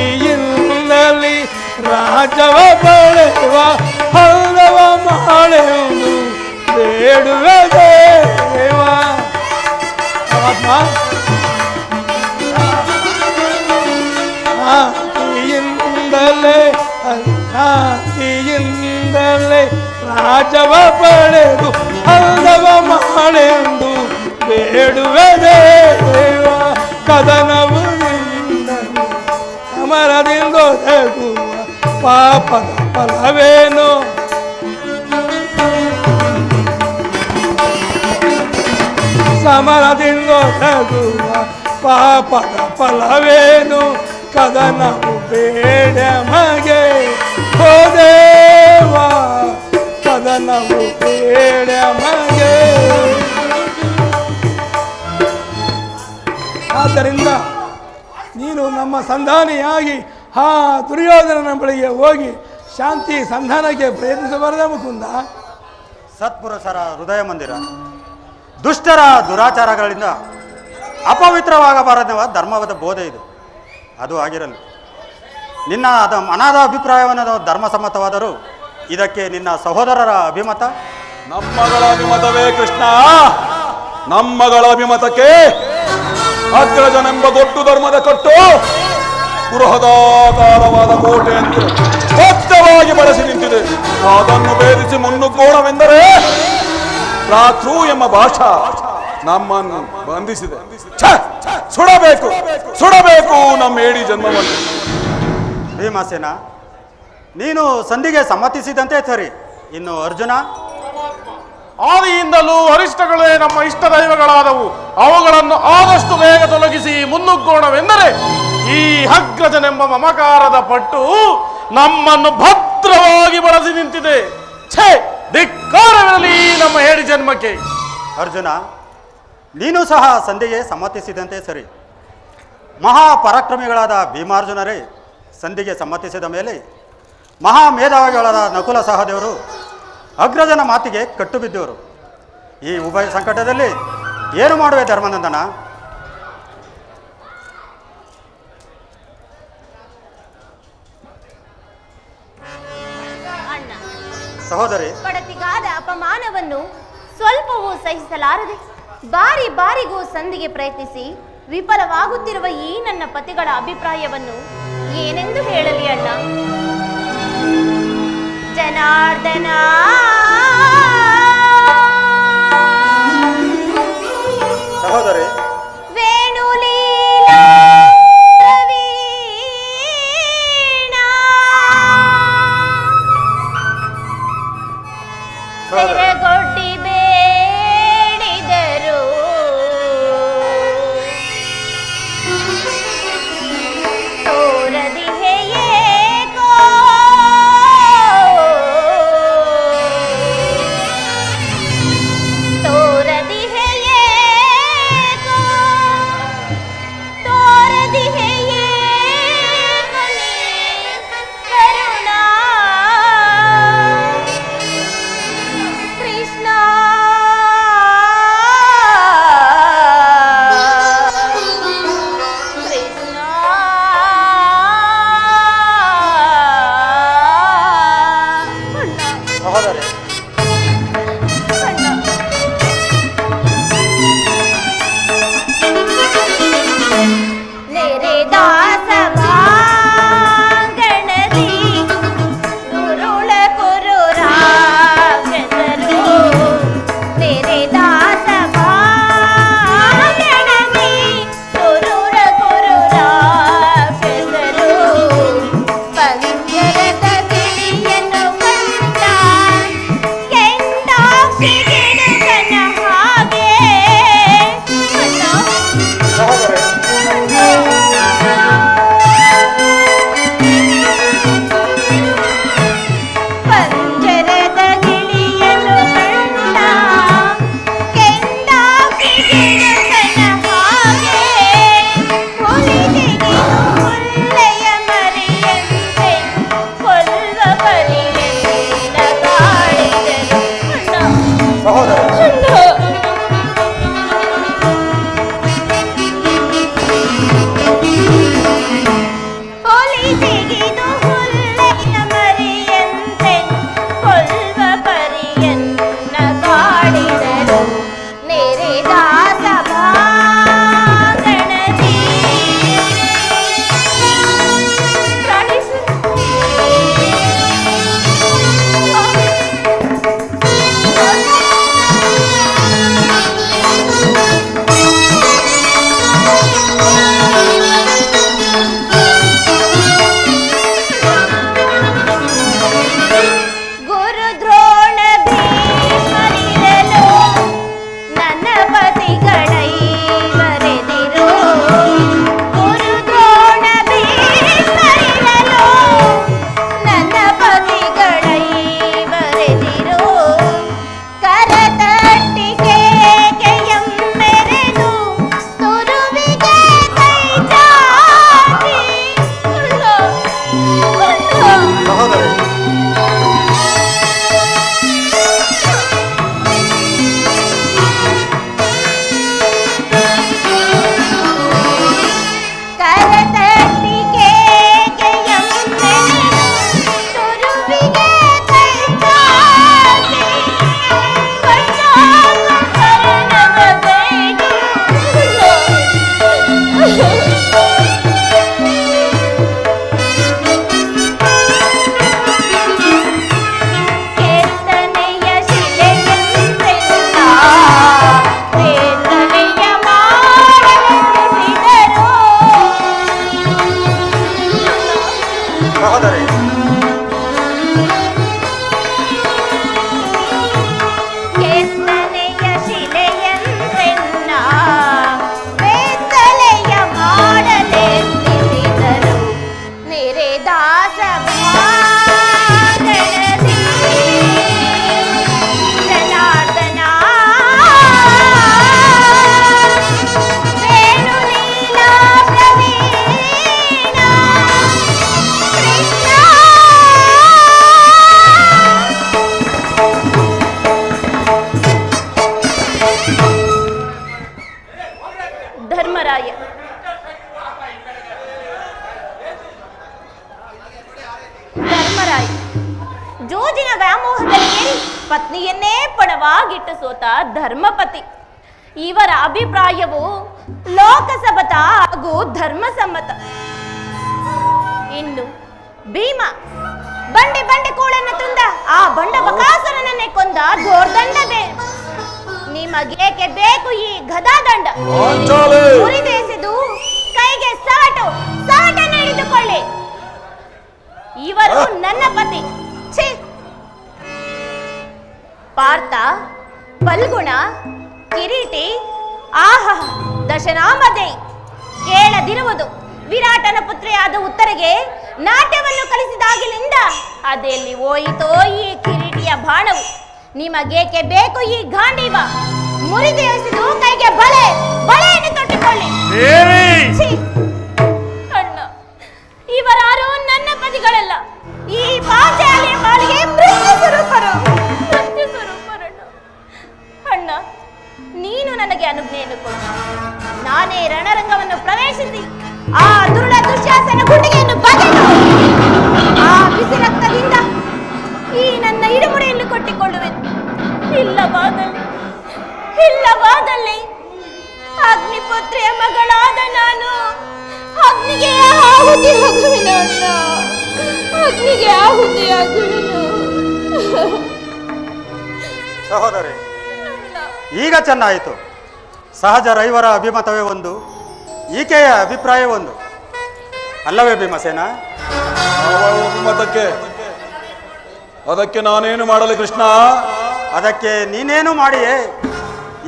Speaker 8: ಶಾಂತಿಯಿಂದಲಿ ರಾಜವ ಪಡೆವ ಹಲ್ಲವ ಮಾಡೆಂದು ಬೇಡುವೆ ದೇವ. ಪರಮಾತ್ಮ, ಶಾಂತಿಯಿಂದಲೇ ರಾಜವ ಪಡೆದು ಹಲ್ಲವ ಮಾಡೆಂದು ಬೇಡುವೆ ದೇವ. ಕದನವು ಸಮರದಿಂದೊದಗುವ ಪಾಪದ ಫಲವೇನು? ಸಮರದಿಂದೊದಗುವ ಪಾಪದ ಫಲವೇನು? ಕದನವು ಬೇಡ ಮಗೆ ಹೋ ದೇವ, ಕದನವು ಬೇಡ ಮಗೆ. ಆದ್ದರಿಂದ ನೀನು ನಮ್ಮ ಸಂಧಾನಿಯಾಗಿ ಆ ದುರ್ಯೋಧನನ ಬಳಿಗೆ ಹೋಗಿ ಶಾಂತಿ ಸಂಧಾನಕ್ಕೆ ಪ್ರಯತ್ನಿಸಬಾರದ ಮುಕುಂದ?
Speaker 6: ಸತ್ಪುರುಷರ ಹೃದಯ ಮಂದಿರ ದುಷ್ಟರ ದುರಾಚಾರಗಳಿಂದ ಅಪವಿತ್ರವಾಗಬಾರದೆಂಬ ಧರ್ಮದ ಬೋಧೆ ಇದು. ಅದು ಆಗಿರಲಿ. ನಿನ್ನ ಅನಾಥ ಅಭಿಪ್ರಾಯವನ್ನು ಧರ್ಮಸಮ್ಮತವಾದರೂ ಇದಕ್ಕೆ ನಿನ್ನ ಸಹೋದರರ ಅಭಿಮತ?
Speaker 2: ನಮ್ಮಗಳ ಅಭಿಮತವೇ ಕೃಷ್ಣ. ನಮ್ಮಗಳ ಅಭಿಮತಕ್ಕೆ ಅಗ್ರಜನೆಂಬ ದೊಡ್ಡ ಧರ್ಮದ ಕಟ್ಟು ಬೃಹದಾಕಾರವಾದ ಕೋಟೆಯಂತೆ ಭದ್ರವಾಗಿ ಬಳಸಿ ನಿಂತಿದೆ. ಅದನ್ನು ಭೇದಿಸಿ ಮುನ್ನುಗ್ಗೋಣವೆಂದರೆ ಭ್ರಾತೃ ಎಂಬ ಭಾಷಾ ನಮ್ಮನ್ನು ಬಂಧಿಸಿದೆ. ಸುಡಬೇಕು ಸುಡಬೇಕು ನಮ್ಮ ಏಡಿ ಜನ್ಮವನ್ನು.
Speaker 6: ಭೀಮಸೇನ, ನೀನು ಸಂಧಿಗೆ ಸಮ್ಮತಿಸಿದಂತೆ ಸರಿ. ಇನ್ನು ಅರ್ಜುನ?
Speaker 9: ಆದಿಯಿಂದಲೂ ಅರಿಷ್ಟಗಳೇ ನಮ್ಮ ಇಷ್ಟ ದೈವಗಳಾದವು. ಅವುಗಳನ್ನು ಆದಷ್ಟು ಬೇಗ ತೊಲಗಿಸಿ ಮುನ್ನುಗ್ಗೋಣವೆಂದರೆ ಈ ಅಗ್ರಜನೆಂಬ ಮಮಕಾರದ ಪಟ್ಟು ನಮ್ಮನ್ನು ಭದ್ರವಾಗಿ ಬಳಸಿ ನಿಂತಿದೆ. ಛೇ, ಧಿಕ್ಕಾರವಿರಲಿ ನಮ್ಮ ಹೇಳಿ ಜನ್ಮಕ್ಕೆ.
Speaker 6: ಅರ್ಜುನ, ನೀನು ಸಹ ಸಂಧಿಗೆ ಸಮ್ಮತಿಸಿದಂತೆ ಸರಿ. ಮಹಾಪರಾಕ್ರಮಿಗಳಾದ ಭೀಮಾರ್ಜುನರೇ ಸಂಧಿಗೆ ಸಮ್ಮತಿಸಿದ ಮೇಲೆ ಮಹಾಮೇಧಾವಿಗಳಾದ ನಕುಲ ಸಹದೇವರು ಅಗ್ರಜನ ಮಾತಿಗೆ ಕಟ್ಟು ಬಿದ್ದವರು. ಈ ಉಭಯ ಸಂಕಟದಲ್ಲಿ ಏನು ಮಾಡುವೆ ಧರ್ಮನಂದನ?
Speaker 7: ಅಣ್ಣ,
Speaker 6: ಸಹೋದರಿ,
Speaker 7: ಪಡತಿಗಾದ ಅಪಮಾನವನ್ನು ಸ್ವಲ್ಪವೂ ಸಹಿಸಲಾರದೆ ಬಾರಿ ಬಾರಿಗೂ ಸಂಧಿಗೆ ಪ್ರಯತ್ನಿಸಿ ವಿಫಲವಾಗುತ್ತಿರುವ ಈ ನನ್ನ ಪತಿಗಳ ಅಭಿಪ್ರಾಯವನ್ನು ಏನೆಂದು ಹೇಳಲಿ ಅಣ್ಣ? ಜನಾರ್ದನ,
Speaker 6: ಸಹೋದರಿ,
Speaker 7: ವೇಣುಲೀಲಾ ವೀಣಾ ಸೆರಗೊಡ್ಡಿ ಬೇಡಿದರು ತೋರದಿಹೆಯೇಕೋ ತೋರದಿಹೆಯೇಕೋ ಧರ್ಮರಾಯ. ಧರ್ಮರಾಯ ಜೋಜಿನ ವ್ಯಾಮೋಹದಲ್ಲಿ ಪತ್ನಿಯನ್ನೇ ಪಣವಾಗಿಟ್ಟು ಸೋತ ಧರ್ಮಪತಿ. ಇವರ ಅಭಿಪ್ರಾಯವು ಲೋಕಸಮ್ಮತ ಹಾಗೂ ಧರ್ಮಸಮ್ಮತ. ಇನ್ನು ಭೀಮ ಬಂಡೆ ಬಂಡೆ ಕೋಳನ್ನು ತುಂದ ಆ ಬಂಡ ಬಕಾಸುರನನ್ನೇ ಕೊಂದ ದೋರ್ದಂಡವೇ. ನಿಮಗೇಕೆ ಬೇಕು ಈ ಗದಾದಂಡ? ಮುರಿದೆಸೆದು ಕೈಗೆ ಸಾಟನ್ನು ಹಿಡಿದುಕೊಳ್ಳಿ. ಇವರು ನನ್ನ ಪತಿ. ಛೀ! ಪಾರ್ಥ, ಫಲ್ಗುಣ, ಕಿರೀಟಿ, ಆಹಾ ದಶನಾಮಧೇ ಕೇಳದಿರುವುದು. ವಿರಾಟನ ಪುತ್ರಿಯಾದ ಉತ್ತರೆಗೆ ನಾಟ್ಯವನ್ನು ಕಲಿಸಿದಾಗಿನಿಂದ ಅದೆಲ್ಲಿ ಹೋಯಿತೋ ಈ ಕಿರೀಟಿಯ ಬಾಣವು? ನಿಮಗೇಕೆ ಬೇಕು ಈ ಗಾಂಡೀವ? ಮುರಿದು ಎಸೆದು ಕೈಗೆ ಬಳೆಯನ್ನು ತೊಟ್ಟಿಕೊಳ್ಳಿ. ಅಣ್ಣ, ಇವರಾರು ನನ್ನ ಪತಿಗಳಲ್ಲ. ಈ ಪಾಂಚಾಲಿಯ ಪಾಲಿಗೆ ಮೃತ್ಯು ಸ್ವರೂಪರು. ಅಣ್ಣ, ನೀನು ನನಗೆ ಅನುಜ್ಞೆಯನ್ನು ಕೊಡು. ನಾನೇ ರಣರಂಗವನ್ನು ಪ್ರವೇಶಿಸಿ ಆ ದುರುಳ ದುಶ್ಯಾಸನ ಗುಂಡಿಗೆಯನ್ನು ಬಗೆದು ಆ ಬಿಸಿ ರಕ್ತದಿಂದ ಈ ನನ್ನ ಇಡುಮುಡಿಯನ್ನು ಕೊಟ್ಟಿಕೊಳ್ಳುವೆನು. ಇಲ್ಲವಾದಲ್ಲಿ ಅಗ್ನಿಪುತ್ರಿಯ ಮಗಳಾದ ನಾನು ಅಗ್ನಿಗೆ ಆಹುತಿಯಾಗುವೆನು. ಅಣ್ಣ, ಅಗ್ನಿಗೆ ಆಹುತಿಯಾಗುವೆನು.
Speaker 6: ಸಹೋದರಿ, ಈಗ ಚೆನ್ನಾಯಿತು. ಸಹಜ ರೈವರ ಅಭಿಮತವೇ ಒಂದು, ಈಕೆಯ ಅಭಿಪ್ರಾಯ ಒಂದು, ಅಲ್ಲವೇ ಭೀಮಸೇನ?
Speaker 2: ಅಭಿಮತಕ್ಕೆ ಅದಕ್ಕೆ ನಾನೇನು ಮಾಡಲಿ ಕೃಷ್ಣ?
Speaker 6: ಅದಕ್ಕೆ ನೀನೇನು ಮಾಡಿಯೇ?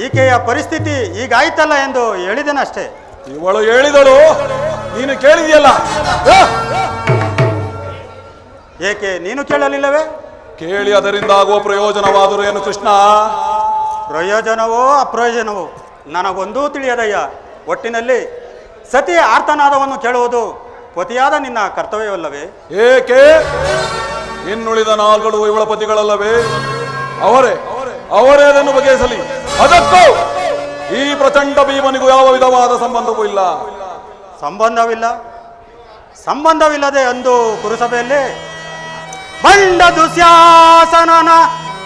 Speaker 6: ಈಕೆಯ ಪರಿಸ್ಥಿತಿ ಈಗಾಯ್ತಲ್ಲ ಎಂದು ಹೇಳಿದೆನಷ್ಟೇ.
Speaker 2: ಇವಳು ಹೇಳಿದಳು, ನೀನು ಕೇಳಿದೆಯಲ್ಲ.
Speaker 6: ಏಕೆ ನೀನು ಕೇಳಲಿಲ್ಲವೇ?
Speaker 2: ಕೇಳಿ ಅದರಿಂದ ಆಗುವ ಪ್ರಯೋಜನವಾದರೂ ಏನು ಕೃಷ್ಣ?
Speaker 6: ಪ್ರಯೋಜನವೋ ಅಪ್ರಯೋಜನವೋ ನನಗೊಂದೂ ತಿಳಿಯದಯ್ಯ. ಒಟ್ಟಿನಲ್ಲಿ ಸತಿಯ ಆರ್ತನಾದವನ್ನು ಕೇಳುವುದು ಪತಿಯಾದ ನಿನ್ನ ಕರ್ತವ್ಯವಲ್ಲವೇ?
Speaker 2: ಏಕೆ? ಇನ್ನುಳಿದ ನಾಲ್ಗಳು ಇವಳ ಪತಿಗಳಲ್ಲವೇ? ಅವರೇ ಅದನ್ನು ಬಗೆಹರಿಸಲಿ. ಅದಕ್ಕೂ ಈ ಪ್ರಚಂಡ ಭೀಮನಿಗೂ ಯಾವ ವಿಧವಾದ ಸಂಬಂಧವೂ ಇಲ್ಲ.
Speaker 6: ಸಂಬಂಧವಿಲ್ಲದೆ ಅಂದು ಪುರಸಭೆಯಲ್ಲಿ ಬಂಡ ದುಶ್ಯಾಸನನ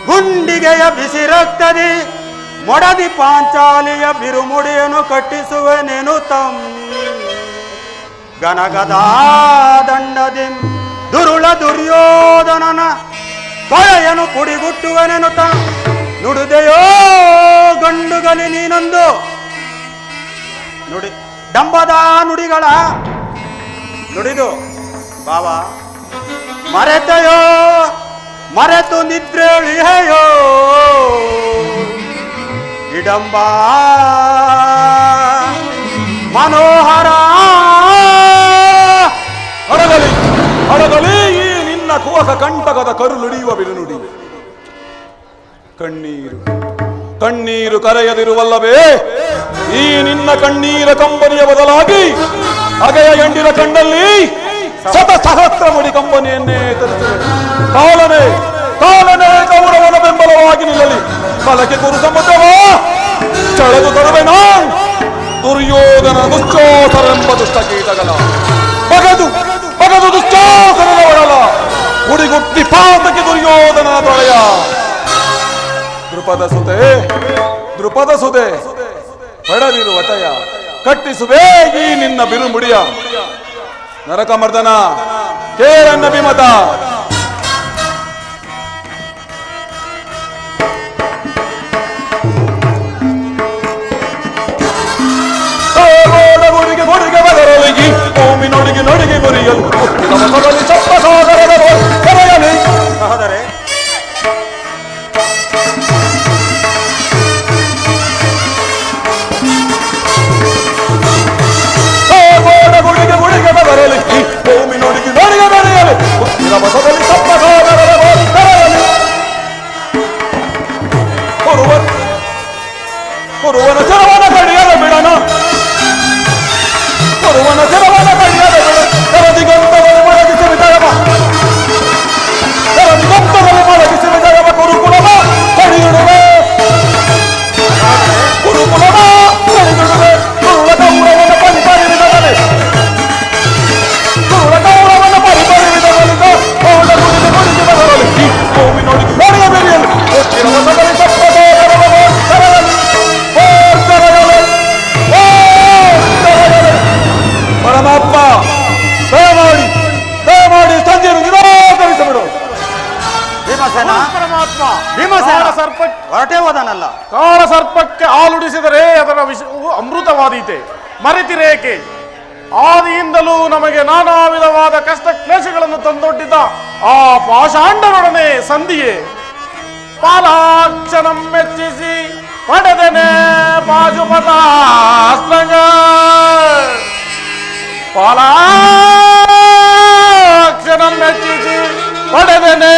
Speaker 6: ಗುಂಡಿಗೆಯ ಬಿಸಿ ರಕ್ತದಿ ಮೊಡದಿ ಪಾಂಚಾಲಿಯ ಬಿರುಮುಡಿಯನ್ನು ಕಟ್ಟಿಸುವೆನೇನು ತಂ ಗನಗದಾ ದಂಡದಿ ದುರುಳ ದುರ್ಯೋಧನನ ತೊಳೆಯನು ಪುಡಿಗುಟ್ಟುವನೆನು ತ ನುಡಿದೆಯೋ ಗಂಡುಗಲಿ ನೀನೊಂದು ನುಡಿ ಡಂಬದ ನುಡಿಗಳ ನುಡಿದು ಬಾವ ಮರೆತೆಯೋ ಮರೆತು ನಿದ್ರೆಳಿಹೆಯೋ ಇಡಂಬ ಮನೋಹರ
Speaker 2: ಅಡಗಲಿ ಈ ನಿನ್ನ ಕುವಕ ಕಂಟಕದ ಕರುಳುಡಿಯುವ ಬಿರುನುಡಿ. ಕಣ್ಣೀರು ಕರೆಯದಿರುವಲ್ಲವೇ? ಈ ನಿನ್ನ ಕಣ್ಣೀರ ಕಂಬನಿಯ ಬದಲಾಗಿ ಅಗೆಯ ಎಂಡಿನ ಕಣ್ಣಲ್ಲಿ ಸಹಸ್ರ ಮುಡಿ ಕಂಬನಿಯನ್ನೇ ತರಿಸಿದೆ. ಕಾಲನೇ ಕೌರವನ ಬೆಂಬಲವಾಗಿ ನಿಲ್ಲಲಿ. ಬಲಕ್ಕೆ ಕುರು ಸಮುದ್ರವ ಚಳೆದು ತರುವೆನ ದುರ್ಯೋಧನ ದುಶ್ಚೋಧರೆಂಬ ದುಷ್ಟ ಕೀಟಗಳ ಬಗದು ದುಶ್ಚೋಧನದ ಒಡಲ ಗುಡಿಗುಟ್ಟಿ ಪಾತಕ್ಕೆ ದುರ್ಯೋಧನ ತೊಳೆಯ. ದೃಪದ ಸುದೆ ಹೊಡೆದಿರುವ ತಯ ಕಟ್ಟಿಸುವೆ ಈ ನಿನ್ನ ಬಿರುಮುಡಿಯ. ನರಕಮರ್ದನ ಕೇರನ್ನ ವಿಮತ ಗುಡಿಗೆ ಬದರೊಳಗಿ ಭೂಮಿ ನೊಡಿಗೆ ಮುರಿಯಲು ಸಪ್ತ ಸಾಗರದ ಕರೆಯಲಿ.
Speaker 6: ಸಹೋದರೇ,
Speaker 2: ಗುಡಿಗೆ ಬದರಲಿ ಭೂಮಿ ನೊಡಿಗೆ ಬರೆಯಲಿ.
Speaker 6: ಕಾಣಲ್ಲ.
Speaker 9: ಕಾಳ ಸರ್ಪಕ್ಕೆ ಹಾಲುಡಿಸಿದರೆ ಅದರ ವಿಷವು ಅಮೃತವಾದೀತೆ. ಮರೆತಿರೇಕೆ? ಆದಿಯಿಂದಲೂ ನಮಗೆ ನಾನಾ ವಿಧವಾದ ಕಷ್ಟ ಕ್ಲೇಶಗಳನ್ನು ತಂದೊಡ್ಡಿದ್ದ ಆ ಪಾಷಾಂಡನೊಡನೆ ಸಂಧಿಯೇ ಪಾಲಾಕ್ಷಣಂ ಮೆಚ್ಚಿಸಿ ಪಡೆದನೆ ಪಾಶುಪತಾಸ್ತ್ರಗ. ಪಾಲಾಕ್ಷಣಂ ಮೆಚ್ಚಿಸಿ ಪಡೆದನೆ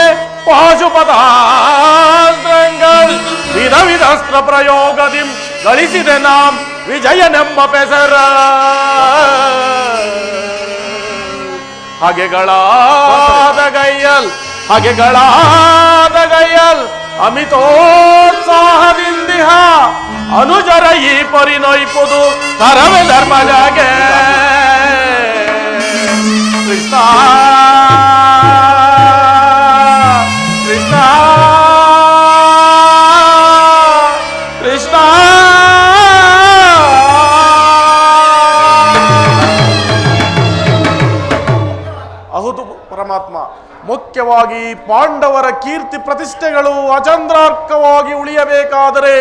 Speaker 9: ಪಾಶುಪತಾಸ್ತ್ರங்கள். ವಿಧ ವಿಧ ಅಸ್ತ್ರ ಪ್ರಯೋಗದಿ ಗಳಿಸಿದೆ ನಾಂ ವಿಜಯನೆಂಬ ಪೆಸರ. ಹಗೆಗಳಾದ ಗೈಯಲ್ ಅಮಿತೋತ್ಸಾಹದಿಂದಿಹ ಅನುಜರ ಈ ಪರಿನೊಯ್ಪುದು ತರವೆ ಧರ್ಮಜಗೆ. ಕೃಷ್ಣ ಕೃಷ್ಣ ಕೃಷ್ಣ. ಹೌದು ಪರಮಾತ್ಮ, ಮುಖ್ಯವಾಗಿ ಪಾಂಡವರ ಕೀರ್ತಿ ಪ್ರತಿಷ್ಠೆಗಳು ಅಚಂದ್ರಾರ್ಕವಾಗಿ ಉಳಿಯಬೇಕಾದರೆ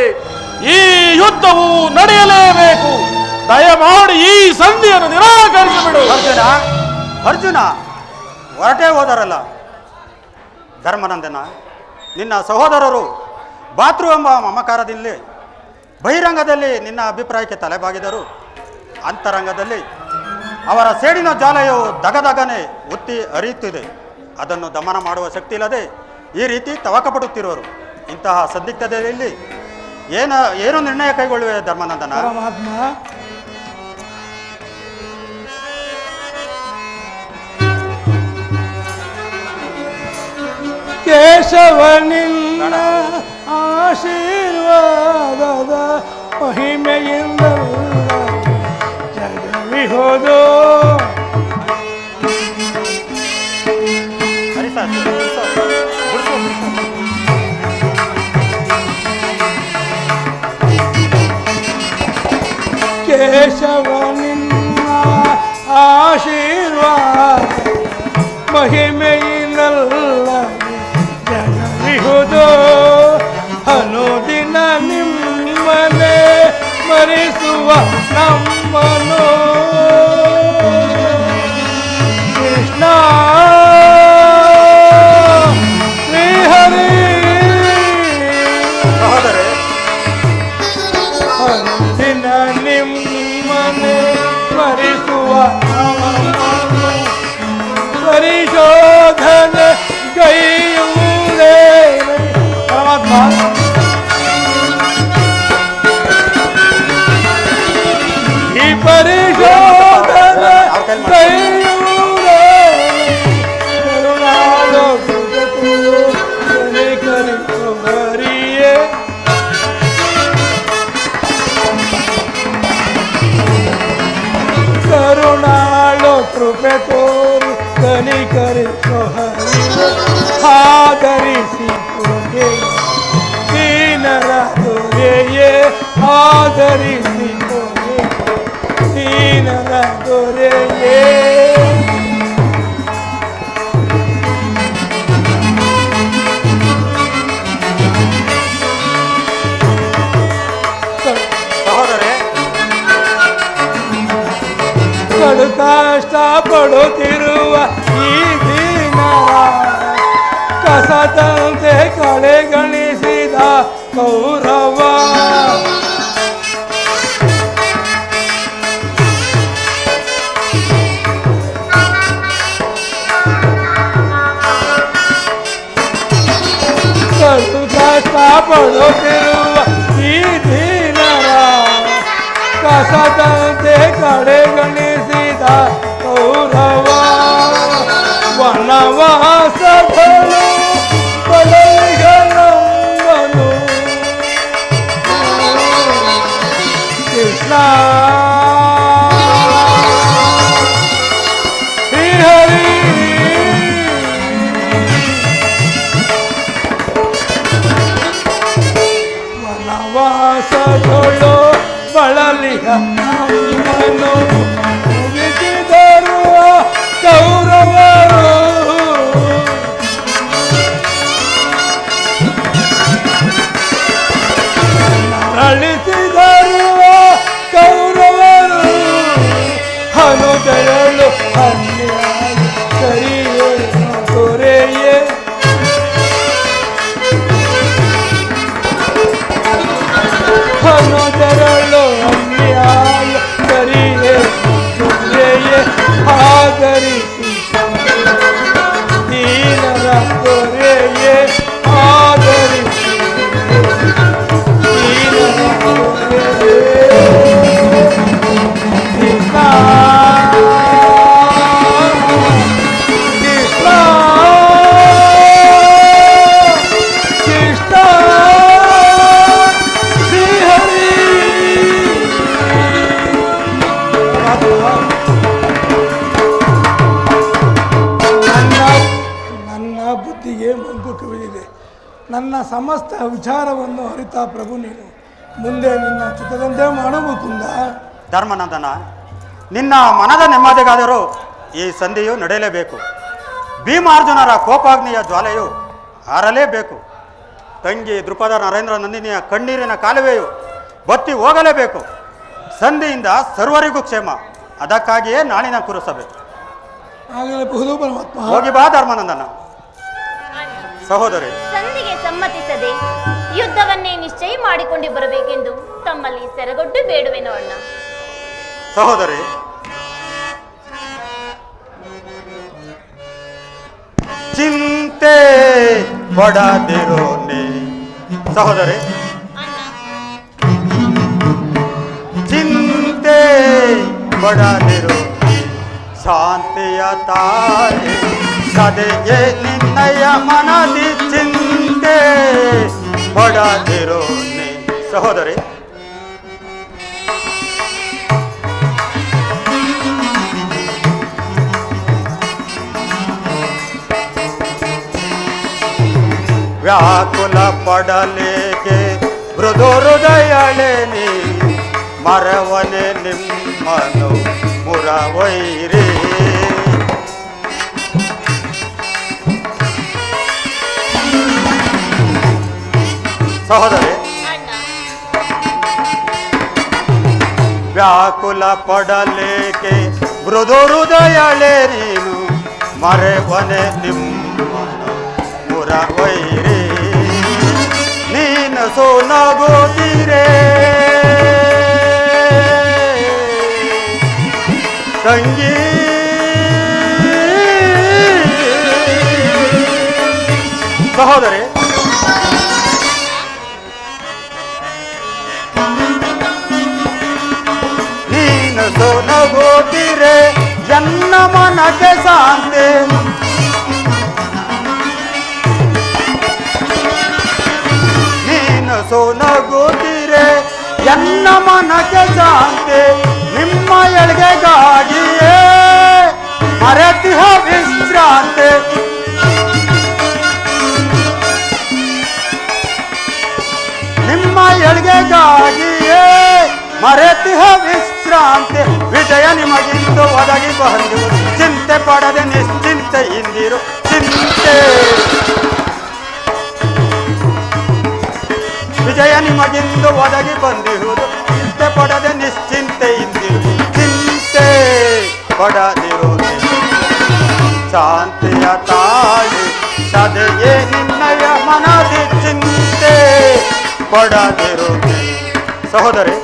Speaker 9: ಈ ಯುದ್ಧವು ನಡೆಯಲೇಬೇಕು. ದಯಮಾಡಿ ಈ ಸಂಧಿಯನ್ನು ನಿರಾಕರಿಸಿಬಿಡು.
Speaker 6: ಅರ್ಜುನ ಹೊರಟೇ ಹೋದರಲ್ಲ. ಧರ್ಮನಂದನ, ನಿನ್ನ ಸಹೋದರರು ಭಾತೃ ಎಂಬ ಮಮಕಾರದಲ್ಲಿ ಬಹಿರಂಗದಲ್ಲಿ ನಿನ್ನ ಅಭಿಪ್ರಾಯಕ್ಕೆ ತಲೆಬಾಗಿದರು. ಅಂತರಂಗದಲ್ಲಿ ಅವರ ಸೇಡಿನ ಜ್ವಾಲೆಯು ದಗದಗನೆ ಒತ್ತಿ ಹರಿಯುತ್ತಿದೆ. ಅದನ್ನು ದಮನ ಮಾಡುವ ಶಕ್ತಿ ಇಲ್ಲದೆ ಈ ರೀತಿ ತವಕಪಡುತ್ತಿರುವರು. ಇಂತಹ ಸಂದಿಗ್ಧತೆಯಲ್ಲಿ ಏನು ನಿರ್ಣಯ ಕೈಗೊಳ್ಳುವೆ ಧರ್ಮನಂದನ?
Speaker 8: ಪರಮಾತ್ಮ, ಕೇಶವನಿನ್ನ ಆಶೀರ್ವಾದದ ಮಹಿಮೆಯಿಂದ ಜಗವಿಹೋದು. ಕೇಶವನಿನ್ನ ಆಶೀರ್ವಾದ ಮಹಿಮೆಯಿಂದಲ್ಲ ಜಗವಿಹುದು. ಅನುದಿನ ನಿಮ್ಮನೆ ಸ್ಮರಿಸುವ ನಮ್ಮನು ಕೃಷ್ಣ ಶ್ರೀಹರಿ. ಅನುದಿನ ನಿಮ್ಮನೆ ಸ್ಮರಿಸುವ ನಮ್ಮನು ಪರಿಶೋಧನೆ ಗೈಯುವುದೇ. ಪರಮಾತ್ಮ, ಈ ಪರಿಶೋಧನೆ ಗೈಯುವುದೇ ಕರುಣಾಳು ಕರಿಕರಿಸು ಹರಿಯೇ. ಕರುಣಾಳು ಕೃಪೆ ತೋರಿ ಕನಿಕರಿಸು ಹರಿಯೇ. ಆದರಿಸಿ ಕೊನೆ ದೀನರ ದೊರೆಯೇ. ಆದರಿಸಿ ಕೊನೆ ದೀನರ ದೊರೆಯೇ. ಕಡು ಕಷ್ಟ ಪಡುತ್ತಿರುವ ಈ ದೀನರ ಕಸದಂತೆ ಕಳೆಗಣಿಸಿದ ಕೌರವ. ಕಡು ಕಷ್ಟ ಪಡುತ್ತಿರುವ ಈ ದೀನರ ಕಸದಂತೆ ಕಡೆಗಣಿಸಿದ ಕೌರವ. ವನವಾಸಗಳು ಬಡಲಿಗನಂಬನು ಕೃಷ್ಣ ಶ್ರೀಹರಿ. ವನವಾಸಗಳು ಬಳಲಿಗ ಹನುದರಳು ಅನ್ಯಾಯ ಸರಿಯೇನು ದೊರೆಯೇ ಹನುದರಳು ಅನ್ಯಾಯ ಸರಿಯೇನು ದೊರೆಯೇ ಆದರಿಸಿ ದೀನರ ದೊರೆಯೇ ಆದರಿಸಿ ದೀನರ ದೊರೆಯೇ ಕೃಷ್ಣ ಕೃಷ್ಣ ಕೃಷ್ಣ ಶ್ರೀಹರಿ ನನ್ನ ಬುದ್ಧಿಗೆ ಮಂಕು ಕವಿದಿದೆ. ನನ್ನ ಸಮಸ್ತ ವಿಚಾರವನ್ನು ಅರಿತ ಪ್ರಭು ನೀನು. ಮುಂದೆ ನಿನ್ನ ಚಿತ್ತದಂತೆ ಮಾಡಬೇಕುಂದ.
Speaker 6: ಧರ್ಮನಂದನ, ನಿನ್ನ ಮನದ ನೆಮ್ಮದಿಗಾದರೂ ಈ ಸಂಧಿಯು ನಡೆಯಲೇಬೇಕು. ಭೀಮಾರ್ಜುನರ ಕೋಪಾಗ್ನಿಯ ಜ್ವಾಲೆಯು ಹಾರಲೇಬೇಕು. ತಂಗಿ ದೃಪದ ನರೇಂದ್ರ ನಂದಿನಿಯ ಕಣ್ಣೀರಿನ ಕಾಲುವೆಯು ಬತ್ತಿ ಹೋಗಲೇಬೇಕು. ಸಂಧಿಯಿಂದ ಸರ್ವರಿಗೂ ಕ್ಷೇಮ. ಅದಕ್ಕಾಗಿಯೇ ನಾಳಿನ ಕುರುಸಭೆ.
Speaker 8: ಆಗಲೇಬಹುದು ಪರಮಾತ್ಮ.
Speaker 6: ಹೋಗಿ ಬಾ ಧರ್ಮನಂದನ. ಸಹೋದರಿ,
Speaker 7: ಸಂಧಿಗೆ ಸಮ್ಮತಿಸದೆ ಯುದ್ಧವನ್ನೇ ನಿಶ್ಚಯ ಮಾಡಿಕೊಂಡು ಬರಬೇಕೆಂದು ತಮ್ಮಲ್ಲಿ ಸೆರಗೊಟ್ಟು ಬೇಡುವೆನೋ ಅಣ್ಣ.
Speaker 6: ಸಹೋದರಿ, ಚಿಂತೆ ಪಡದಿರೋ ನೀ. ಸಹೋದರಿ, ಚಿಂತೆ ಪಡದಿರೋ ಶಾಂತಿಯ ತಾಯಿ ಸದೆಯೇ ನಿನ್ನಯ ಮನದಿ ಚಿಂತೆ ಪಡದಿರೋ ನೀ. ಸಹೋದರಿ, ವ್ಯಾಕುಲ ಪಡಲೇಕೆ ಮೃದು ಹೃದಯಳೇನಿ ಮರವನೆ ನಿಮ್ಮನು ಮುರವೈರಿ. ಸಹೋದರಿ, ವ್ಯಾಕುಲ ಪಡಲೇಕೆ ಮೃದು ಹೃದಯಳೆ ನೀನು ಮರೆವನೆ ನಿಮ್ಮನು ಮುರವೈರಿ. ನೀನು ಸೋನಗೋತೀರೆ ತಂಗಿ. ಸಹೋದರಿ, ನೀನು ಸೋನಗೋತೀರೆ ಎನ್ನ ಮನಕ್ಕೆ ಶಾಂತಿ. ನೀನು ಸೋನಗೋತೀರೆ ಎನ್ನ ಮನಕ್ಕೆ ಶಾಂತಿ. ನಿಮ್ಮ ಎಳ್ಗೆಗಾಗಿಯೇ ಮರೆತಿಹ ವಿಶ್ರಾಂತಿ. ನಿಮ್ಮ ಎಳ್ಗೆಗಾಗಿಯೇ ಮರೆತಿಹ ವಿಶ್ರಾಂತಿ. ವಿಜಯ ನಿಮಗಿಂದು ಒದಗಿ ಬಂದಿರು. ಚಿಂತೆ ಪಡದೆ ನಿಶ್ಚಿಂತೆ ಇಂದಿರು. ಚಿಂತೆ ವಿಜಯ ನಿಮಗಿಂದು ಒದಗಿ ಬಂದಿರುವುದು. ಚಿಂತೆ ಪಡದೆ ನಿಶ್ಚಿಂತೆ ಇಂದಿರು. ಚಿಂತೆ ಪಡದಿರು ಶಾಂತಿಯ ತಾಯಿ ಸದೆಯೇ ನಿನ್ನಯ ಮನದಿ ಚಿಂತೆ ಪಡದಿರು. ಸಹೋದರಿ,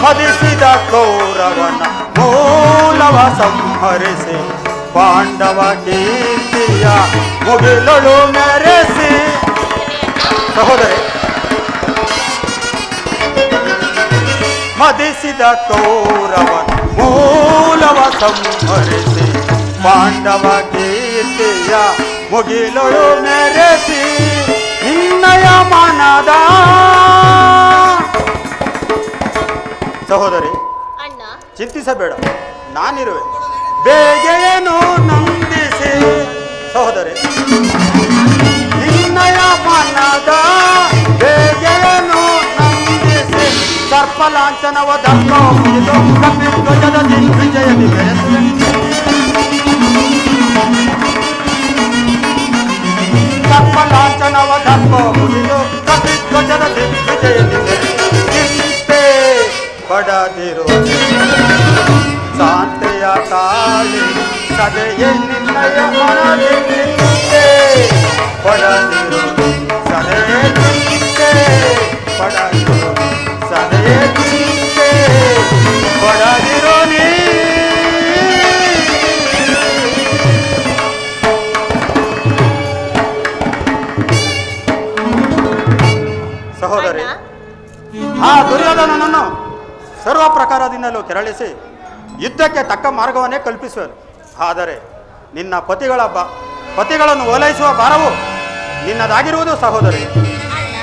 Speaker 6: ಮದಿಸಿದ ಕೌರವನ ಮೂಲವ ಸಂಹರಿಸಿ ಪಾಂಡವ ಕೀರ್ತಿಯ ಮುಗಿಲಳು ಮೆರೆಸಿ. ಸಹೋದರಿ, ಮದಿಸಿದ ಕೌರವನ ಮೂಲವ ಸಂಹರಿಸಿ ಪಾಂಡವ ಕೀರ್ತಿಯ ಮುಗಿಲಳು ಮೆರೆಸಿ. ನಿನ್ನಯ ಮನದ ಸಹೋದರಿ, ಚಿಂತಿಸಬೇಡ, ನಾನಿರುವೆ. ಬೇಗೆಯನ್ನು ನಂದಿಸಿ. ಸಹೋದರಿ, ನಿನ್ನಯ ಮನದ ಬೇಗೆಯನ್ನು ನಂದಿಸಿ ಸರ್ಪಲಾಂಛನವ ಧರ್ಮ ಮುಗಿದು ಕಪಿಧ್ವಜದ ದಿಗ್ವಿಜಯದಿ ಬೆರೆಸಿ. ಸರ್ಪ ಲಾಂಛನವ ದರ್ಪ ಮುಗಿದು ಕಪಿಧ್ವಜದ ದಿಗ್ವಿಜಯದಿಂದ ಚಿಂತೆ ಪಡದಿರು ಶಾಂತಿಯ ತಾಳಿ ಸದೆಯೇ ನಿನ್ನಯ ಮನದಿಂತೆ ಪಡದಿರು ಸದೆಯೇ ಚಿಂತೆ ಪಡದಿರು ಸದೆಯೇ ಚಿಂತೆ ಪಡದಿರು ನೀ ಸಹೋದರಿ, ಆ ದುರ್ಯೋಧನನನ್ನು ಸರ್ವ ಪ್ರಕಾರದಿಂದಲೂ ಕೆರಳಿಸಿ ಯುದ್ಧಕ್ಕೆ ತಕ್ಕ ಮಾರ್ಗವನ್ನೇ ಕಲ್ಪಿಸುವರು. ಆದರೆ ನಿನ್ನ ಪತಿಗಳನ್ನು ಓಲೈಸುವ ಭಾರವು ನಿನ್ನದಾಗಿರುವುದು ಸಹೋದರಿ.
Speaker 7: ಅಣ್ಣ